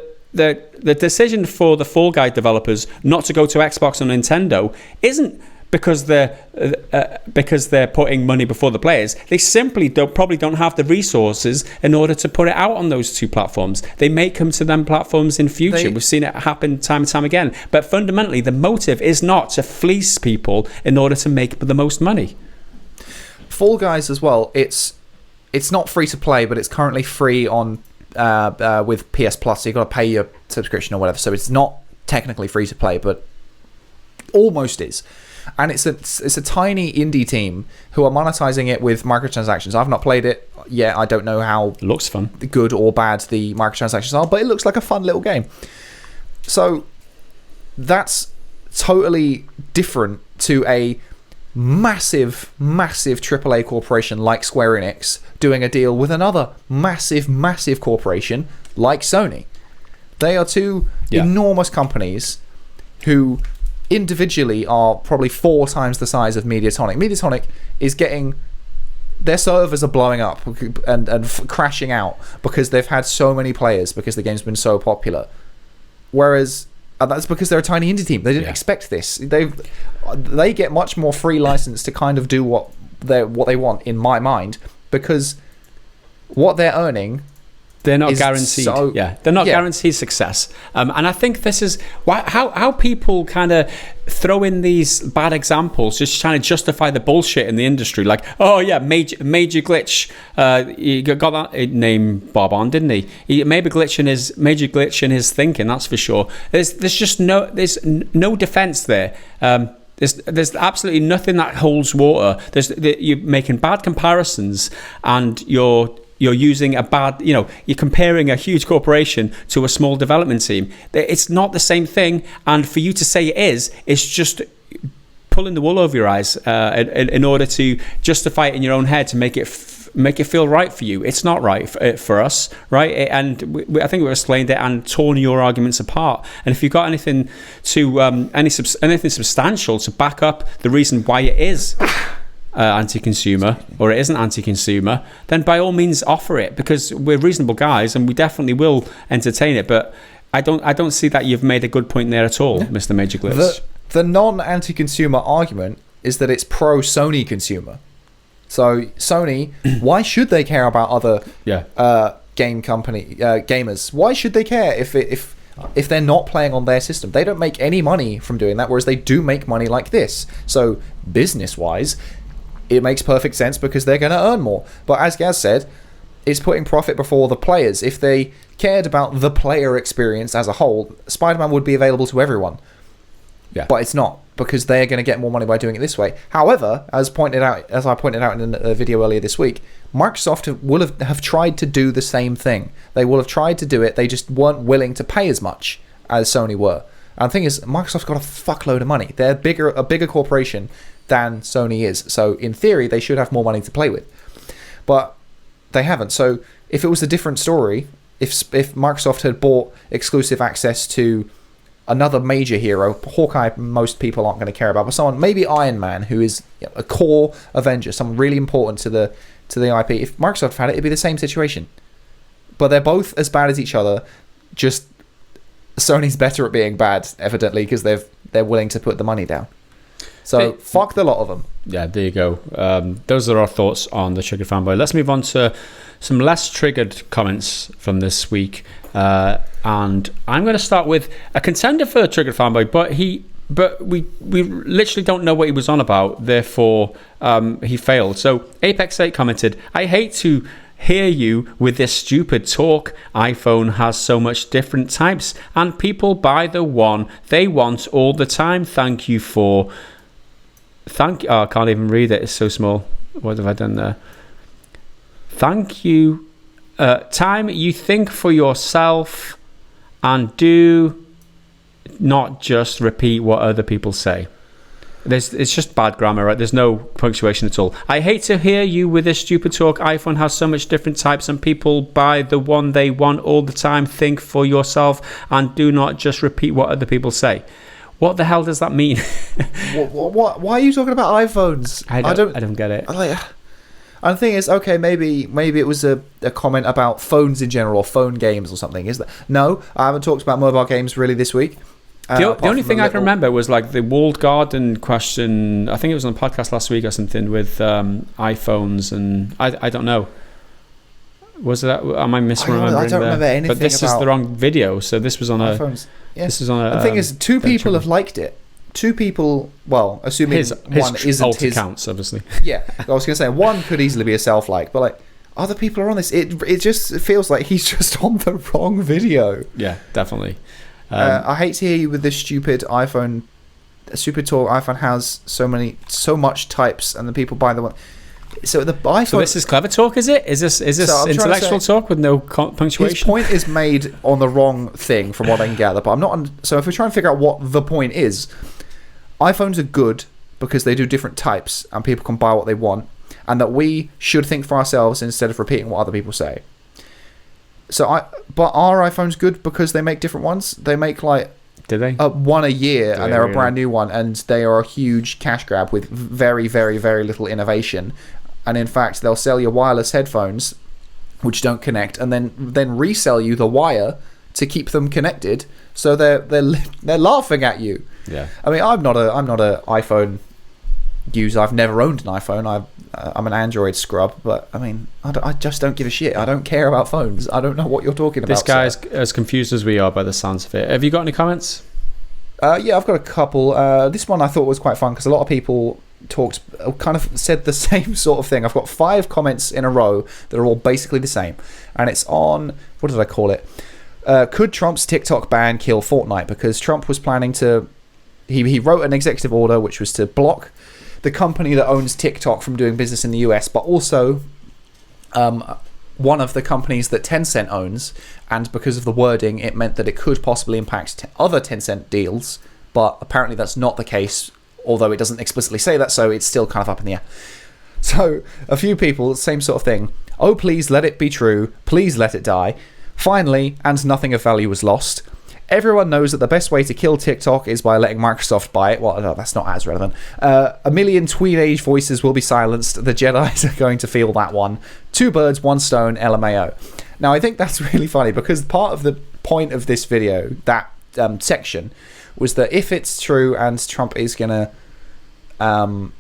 decision for the Fall Guys developers not to go to Xbox and Nintendo isn't because they're putting money before the players. They simply probably don't have the resources in order to put it out on those 2 platforms. They may come to them platforms in future. We've seen it happen time and time again. But fundamentally, the motive is not to fleece people in order to make the most money.
Fall Guys as well, it's not free to play, but it's currently free on with PS Plus, so you've got to pay your subscription or whatever. So it's not technically free to play, but almost is. And it's a tiny indie team who are monetizing it with microtransactions. I've not played it yet. I don't know how
it looks fun,
good or bad the microtransactions are, but it looks like a fun little game. So that's totally different to a massive AAA corporation like Square Enix doing a deal with another massive corporation like Sony. They are 2 enormous companies who individually are probably 4 times the size of Mediatonic. Mediatonic is getting... Their servers are blowing up and crashing out because they've had so many players, because the game's been so popular. Whereas... And that's because they're a tiny indie team. They didn't expect this. They get much more free license to kind of do what they want, in my mind, because what they're earning...
They're not guaranteed. They're not guaranteed success. And I think this is how people kind of throw in these bad examples, just trying to justify the bullshit in the industry. Like, oh yeah, major glitch. He got that name Bob on, didn't he? He made a major glitch in his thinking. That's for sure. There's just no defense there. There's absolutely nothing that holds water. You're making bad comparisons, and you're using you're comparing a huge corporation to a small development team. It's not the same thing, and for you to say it is, it's just pulling the wool over your eyes in order to justify it in your own head to make it feel right for you. It's not right for us, right? And I think we've explained it and torn your arguments apart. And if you've got anything anything substantial to back up the reason why it is anti-consumer or it isn't anti-consumer, then by all means offer it, because we're reasonable guys and we definitely will entertain it. But I don't see that you've made a good point there at all, Mr. Major Glitch.
The non-anti-consumer argument is that it's pro-Sony consumer. So Sony, why should they care about other game company gamers? Why should they care if they're not playing on their system? They don't make any money from doing that, whereas they do make money like this. So business-wise, it makes perfect sense because they're going to earn more. But as Gaz said, it's putting profit before the players. If they cared about the player experience as a whole, Spider-Man would be available to everyone.
Yeah.
But it's not, because they're going to get more money by doing it this way. However, as I pointed out in a video earlier this week, Microsoft will have tried to do the same thing. They will have tried to do it. They just weren't willing to pay as much as Sony were. And the thing is, Microsoft's got a fuckload of money. They're a bigger corporation than Sony is. So in theory, they should have more money to play with. But they haven't. So if it was a different story, if Microsoft had bought exclusive access to another major hero, Hawkeye most people aren't going to care about, but someone, maybe Iron Man, who is a core Avenger, someone really important to the IP, if Microsoft had it, it'd be the same situation. But they're both as bad as each other, just Sony's better at being bad, evidently, because they're willing to put the money down. So fuck the lot of them.
Yeah, there you go. Those are our thoughts on the Triggered Fanboy. Let's move on to some less triggered comments from this week. And I'm going to start with a contender for Triggered Fanboy, but we literally don't know what he was on about. Therefore, he failed. So Apex 8 commented, "I hate to hear you with this stupid talk. iPhone has so much different types, and people buy the one they want all the time. Thank you for..." I can't even read it. It's so small. What have I done there? Thank you. Time you think for yourself and do not just repeat what other people say. It's just bad grammar, right? There's no punctuation at all. I hate to hear you with this stupid talk. iPhone has so much different types and people buy the one they want all the time. Think for yourself and do not just repeat what other people say. What the hell does that mean?
What? Why are you talking about iPhones?
I don't get it.
And the thing is, okay, maybe it was a comment about phones in general or phone games or something. Is that? No, I haven't talked about mobile games really this week.
The only thing I can remember was like the walled garden question. I think it was on a podcast last week or something with iPhones, and I don't know. Was that? Am I misremembering?
I don't remember anything.
But this is the wrong video. So this was on
iPhones.
Yeah. This is on a.
The thing is, two people have liked it. Two people. Well, assuming one isn't his
accounts, obviously.
Yeah, I was going to say one could easily be a self-like, but like other people are on this. It just feels like he's just on the wrong video.
Yeah, definitely.
I hate to hear you with this stupid iPhone. Stupid talk. iPhone has so much types, and the people buy the one. So the iPhone. So
this is clever talk, is it? Is this intellectual talk with no punctuation?
His point is made on the wrong thing, from what I can gather. But I'm not. So if we're trying to figure out what the point is, iPhones are good because they do different types, and people can buy what they want, and that we should think for ourselves instead of repeating what other people say. But are iPhones good because they make different ones? They make like.
Do they?
One a year, and they're a brand new one, and they are a huge cash grab with very, very, very little innovation. And in fact, they'll sell you wireless headphones, which don't connect, and then resell you the wire to keep them connected. So they're laughing at you.
Yeah.
I mean, I'm not a iPhone user. I've never owned an iPhone. I'm an Android scrub, but I mean, I just don't give a shit. I don't care about phones. I don't know what you're talking about.
This guy's as confused as we are by the sounds of it. Have you got any comments?
Yeah, I've got a couple. This one I thought was quite fun because a lot of people kind of said the same sort of thing. I've got 5 comments in a row that are all basically the same, and it's on, what did I call it? Could Trump's TikTok ban kill Fortnite? Because Trump was planning to, he wrote an executive order which was to block the company that owns TikTok from doing business in the US, but also one of the companies that Tencent owns, and because of the wording, it meant that it could possibly impact other Tencent deals, but apparently that's not the case, although it doesn't explicitly say that, so it's still kind of up in the air. So, a few people, same sort of thing. Oh, please let it be true. Please let it die. Finally, and nothing of value was lost. Everyone knows that the best way to kill TikTok is by letting Microsoft buy it. Well, no, that's not as relevant. A million tween-age voices will be silenced. The Jedis are going to feel that one. 2 birds, 1 stone, LMAO. Now, I think that's really funny because part of the point of this video, that section, was that if it's true and Trump is going to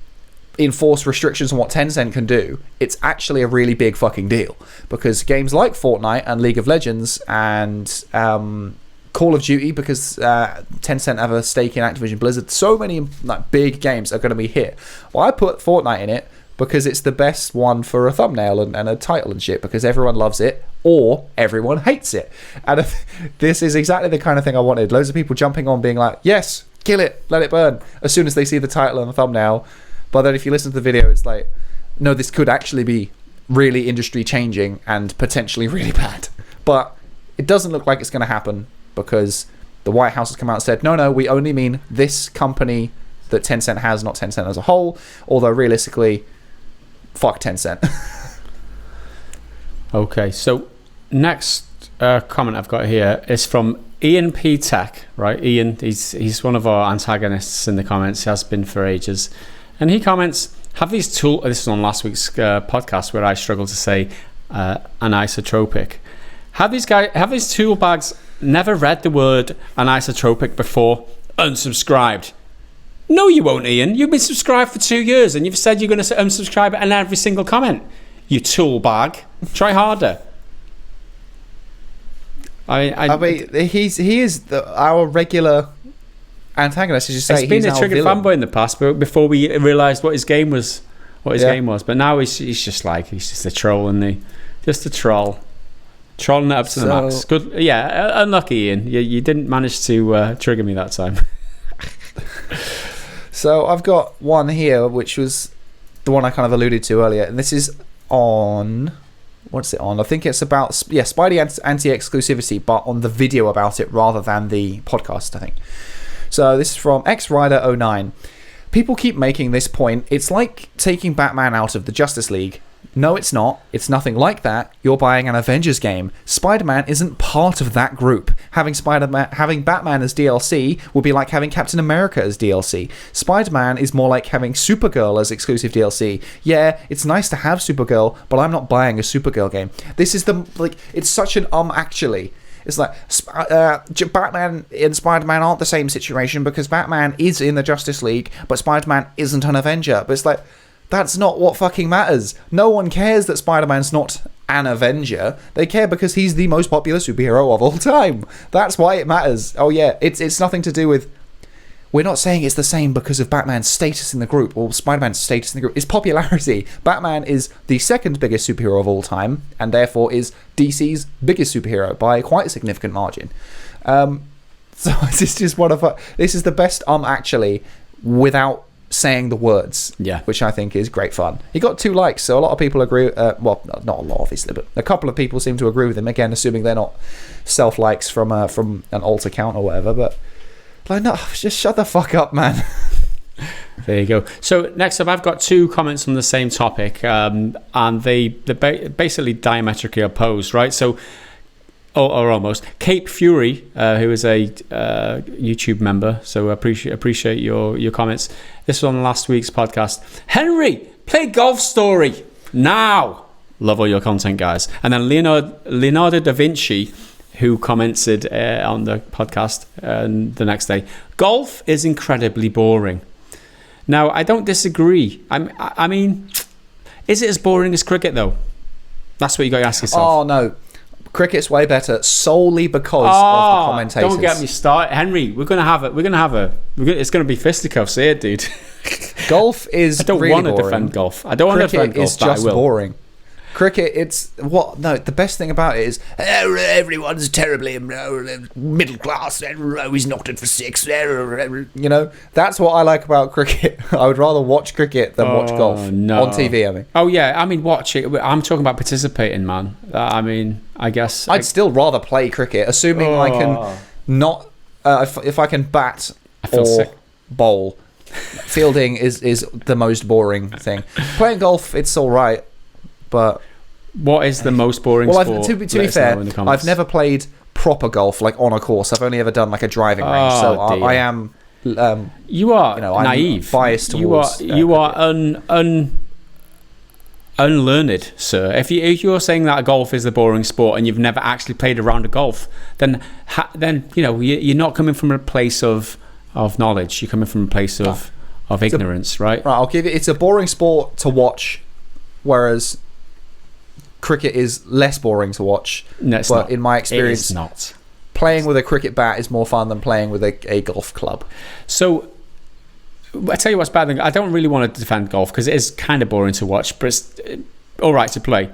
enforce restrictions on what Tencent can do, it's actually a really big fucking deal. Because games like Fortnite and League of Legends and Call of Duty, because Tencent have a stake in Activision Blizzard, so many like big games are going to be hit. Well, I put Fortnite in it because it's the best one for a thumbnail and a title and shit, because everyone loves it or everyone hates it. And this is exactly the kind of thing I wanted. Loads of people jumping on being like, yes, kill it, let it burn, as soon as they see the title and the thumbnail. But then if you listen to the video, it's like, no, this could actually be really industry changing and potentially really bad. But it doesn't look like it's going to happen, because the White House has come out and said, no, we only mean this company that Tencent has, not Tencent as a whole. Although realistically, fuck Tencent.
Okay, so next comment I've got here is from Ian P. Tech, right? Ian, he's one of our antagonists in the comments. He has been for ages. And he comments, have these tools, this is on last week's podcast where I struggled to say anisotropic. Have these tool bags never read the word anisotropic before? Unsubscribed. No, you won't, Ian. You've been subscribed for 2 years and you've said you're going to unsubscribe in every single comment. You tool bag. Try harder. I mean,
he is our regular antagonist, as you say.
He's been a triggered fanboy in the past, but before we realised what his game was, game was. But now he's just a troll, and just a troll. Trolling it up to the max. Good, yeah. Unlucky, Ian. You didn't manage to trigger me that time.
So I've got one here, which was the one I kind of alluded to earlier, and this is on. What's it on? I think it's about Spidey anti-exclusivity, but on the video about it rather than the podcast, I think. So this is from XRider09. people keep making this point. It's like taking Batman out of the Justice League. No, it's not. It's nothing like that. You're buying an Avengers game. Spider-Man isn't part of that group. Having Batman as DLC would be like having Captain America as DLC. Spider-Man is more like having Supergirl as exclusive DLC. Yeah, it's nice to have Supergirl, but I'm not buying a Supergirl game. This is it's such an actually. It's like Batman and Spider-Man aren't the same situation because Batman is in the Justice League, but Spider-Man isn't an Avenger. But it's like, that's not what fucking matters. No one cares that Spider-Man's not an Avenger. They care because he's the most popular superhero of all time. That's why it matters. Oh yeah, it's nothing to do with... We're not saying it's the same because of Batman's status in the group or Spider-Man's status in the group. It's popularity. Batman is the second biggest superhero of all time and therefore is DC's biggest superhero by quite a significant margin. So this is just this is the best actually without saying the words, which I think is great fun. He got 2 likes, so a lot of people agree. Well, not a lot, obviously, but a couple of people seem to agree with him. Again, assuming they're not self-likes from an alt account or whatever. But like, no, just shut the fuck up, man.
There you go. So next up, I've got 2 comments on the same topic, and they're basically diametrically opposed, right? So. Or almost. Cape Fury, who is a YouTube member, so appreciate your comments. This was on last week's podcast. Henry, play Golf Story now. Love all your content, guys. And then Leonardo da Vinci, who commented on the podcast the next day. Golf is incredibly boring. Now, I don't disagree. I mean, is it as boring as cricket though? That's what you got to ask yourself.
Oh no. Cricket's way better solely because of the commentators.
Don't get me started, Henry. We're gonna have it's gonna be fisticuffs here, dude.
Golf is.
I don't
really
want to
boring.
Defend golf. I don't want to defend golf.
Cricket is just boring. Cricket, it's what? No, the best thing about it is everyone's terribly middle class. He's knocked it for 6. You know, that's what I like about cricket. I would rather watch cricket than watch golf on TV. I mean,
oh yeah, I mean watch it. I'm talking about participating, man. I mean, I guess
I'd still rather play cricket, assuming I can not. If I can bat or bowl, fielding is the most boring thing. Playing golf, it's all right. But
what is the most boring sport?
To be fair, I've never played proper golf, like on a course. I've only ever done like a driving range. So I am.
You are naive.
I'm biased towards.
You are unlearned, sir. If you're saying that golf is the boring sport and you've never actually played a round of golf, then you're not coming from a place of knowledge. You're coming from a place of ignorance, right?
Right. I'll give it. It's a boring sport to watch, whereas cricket is less boring to watch.
No, it's
but
not.
In my experience,
it's not.
Playing with a cricket bat is more fun than playing with a golf club.
So, I tell you what's bad. I don't really want to defend golf because it is kind of boring to watch, but it's all right to play.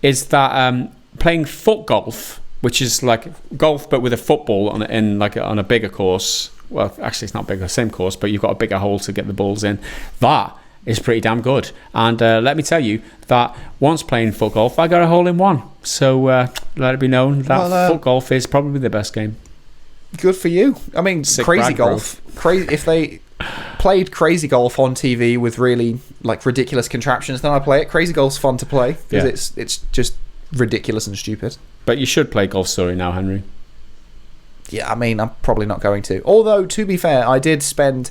Is that playing foot golf, which is like golf but with a football on a bigger course? Well, actually, it's not bigger, same course, but you've got a bigger hole to get the balls in. That is pretty damn good. And let me tell you that once playing foot golf, I got a hole in one. So let it be known that foot golf is probably the best game.
Good for you. I mean,
Sick
crazy golf. If they played crazy golf on TV with really like ridiculous contraptions, then I play it. Crazy golf's fun to play because it's just ridiculous and stupid.
But you should play Golf Story now, Henry.
Yeah, I mean, I'm probably not going to. Although, to be fair, I did spend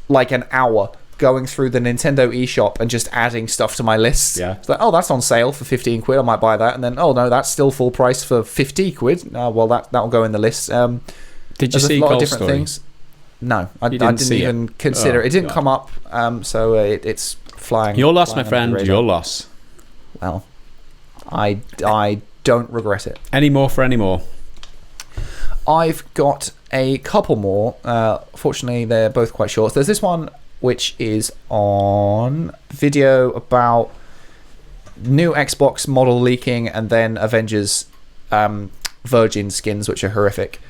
like an hour going through the Nintendo eShop and just adding stuff to my list.
Yeah.
It's like, oh, that's on sale for 15 quid. I might buy that. And then, oh, no, that's still full price for 50 quid. Well, that'll go in the list.
Did you see
a lot
Golf
of different
Story?
things. No, I didn't even consider it. It didn't come up, so it's flying.
Your loss, my friend. Your loss.
Well, I don't regret it.
Any more for any more?
I've got a couple more. Fortunately, they're both quite short. There's this one which is on video about new Xbox model leaking and then Avengers Virgin skins, which are horrific.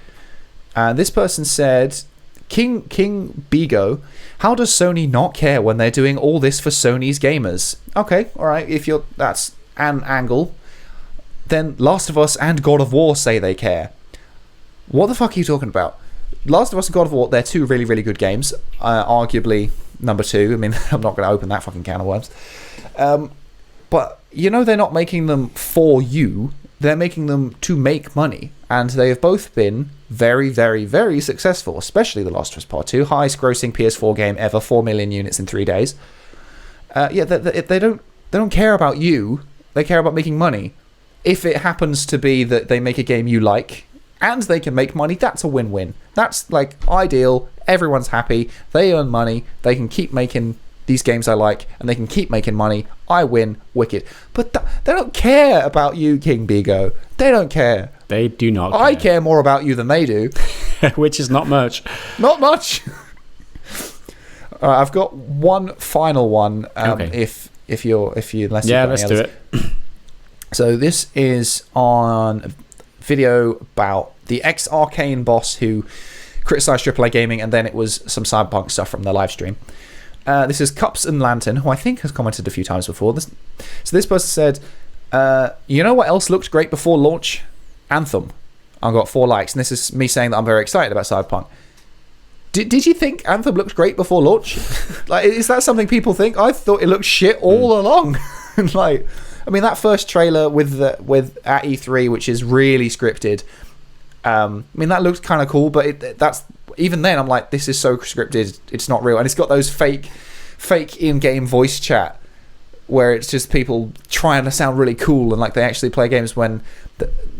And this person said, King Bigo, how does Sony not care when they're doing all this for Sony's gamers? Okay, alright, if that's an angle, then Last of Us and God of War say they care. What the fuck are you talking about? Last of Us and God of War, they're two really, really good games. Arguably number 2. I mean, I'm not going to open that fucking can of worms. But, they're not making them for you. They're making them to make money. And they have both been very, very, very successful, especially The Last of Us Part 2. Highest grossing PS4 game ever, 4 million units in 3 days. They don't care about you. They care about making money. If it happens to be that they make a game you like and they can make money, that's a win-win. That's like ideal. Everyone's happy. They earn money. They can keep making these games I like and they can keep making money. I win. Wicked. But they don't care about you, King Bigo. They don't care.
They do not care.
I care more about you than they do.
Which is not much.
Not much. All right, I've got one final one.
Okay.
Unless
let's do it.
So this is on a video about the ex-Arcane boss who criticised AAA gaming, and then it was some Cyberpunk stuff from the live stream. This is Cups and Lantern, who I think has commented a few times before. So this person said, you know what else looked great before launch? Anthem. I've got 4 likes, and this is me saying that I'm very excited about Cyberpunk. Did you think Anthem looked great before launch? Like, is that something people think? I thought it looked shit all along. Like, I mean, that first trailer with at E3, which is really scripted. I mean, that looked kind of cool, but that's even then I'm like, this is so scripted, it's not real, and it's got those fake in-game voice chat where it's just people trying to sound really cool and like they actually play games when,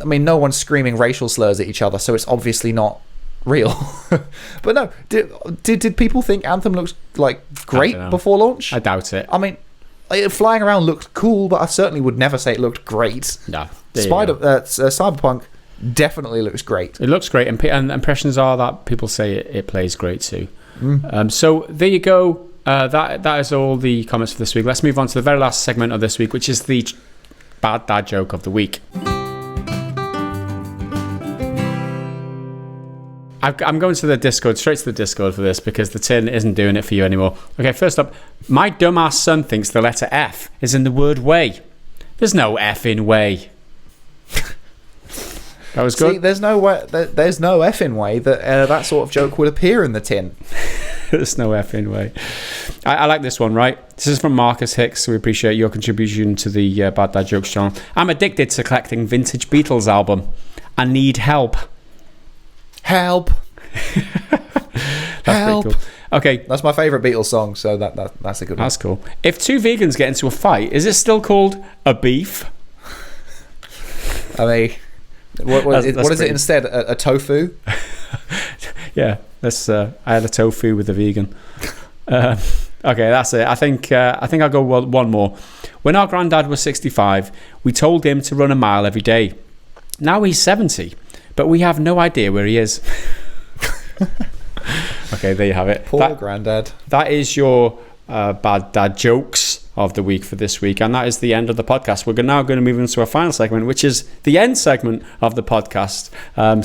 no one's screaming racial slurs at each other, so it's obviously not real. But no, did people think Anthem looked like great before launch?
I doubt it.
I mean, flying around looked cool, but I certainly would never say it looked great.
No.
Cyberpunk definitely looks great.
It looks great, and impressions are that people say it plays great too. So there you go. That is all the comments for this week. Let's move on to the very last segment of this week, which is the bad dad joke of the week. I'm going to the Discord, straight to the Discord for this, because the tin isn't doing it for you anymore. Okay, first up, my dumbass son thinks the letter F is in the word way. There's no F in way. That was good.
See, there's no way. There's no F in way that sort of joke would appear in the tin.
There's no F in way. I like this one, right? This is from Marcus Hicks. We appreciate your contribution to the Bad Dad Jokes channel. I'm addicted to collecting vintage Beatles album. I need help.
Help.
That's
help.
pretty cool. Okay.
That's my favourite Beatles song, so that's a good one.
That's cool. If 2 vegans get into a fight, is it still called a beef?
I mean, what is it instead? A tofu?
Yeah, I had a tofu with a vegan. Okay, that's it. I think I'll go one more. When our granddad was 65, we told him to run a mile every day. Now he's 70, but we have no idea where he is. Okay, there you have it.
Poor granddad.
That is your bad dad jokes of the week for this week, and that is the end of the podcast. We're now going to move into our final segment, which is the end segment of the podcast.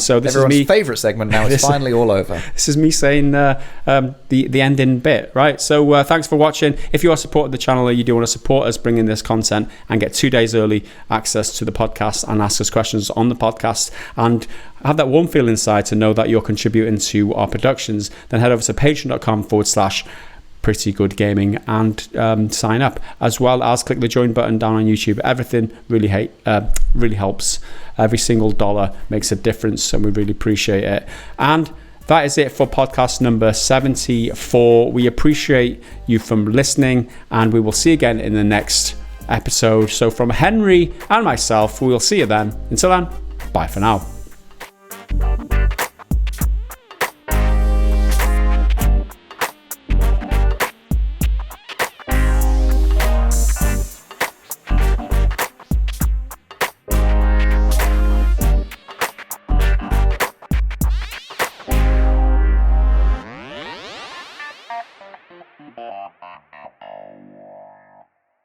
So this
Everyone's
is me.
favourite segment now. It's finally all over.
This is me saying the ending bit, right? So thanks for watching. If you are supporting the channel or you do want to support us bringing this content and get 2 days early access to the podcast and ask us questions on the podcast and have that warm feel inside to know that you're contributing to our productions, then head over to patreon.com/Pretty Good Gaming and sign up, as well as click the join button down on YouTube. Everything really helps. Every single dollar makes a difference, and we really appreciate it. And that is it for podcast number 74. We appreciate you from listening, and we will see you again in the next episode. So from Henry and myself, we will see you then. Until then, bye for now.
Wow.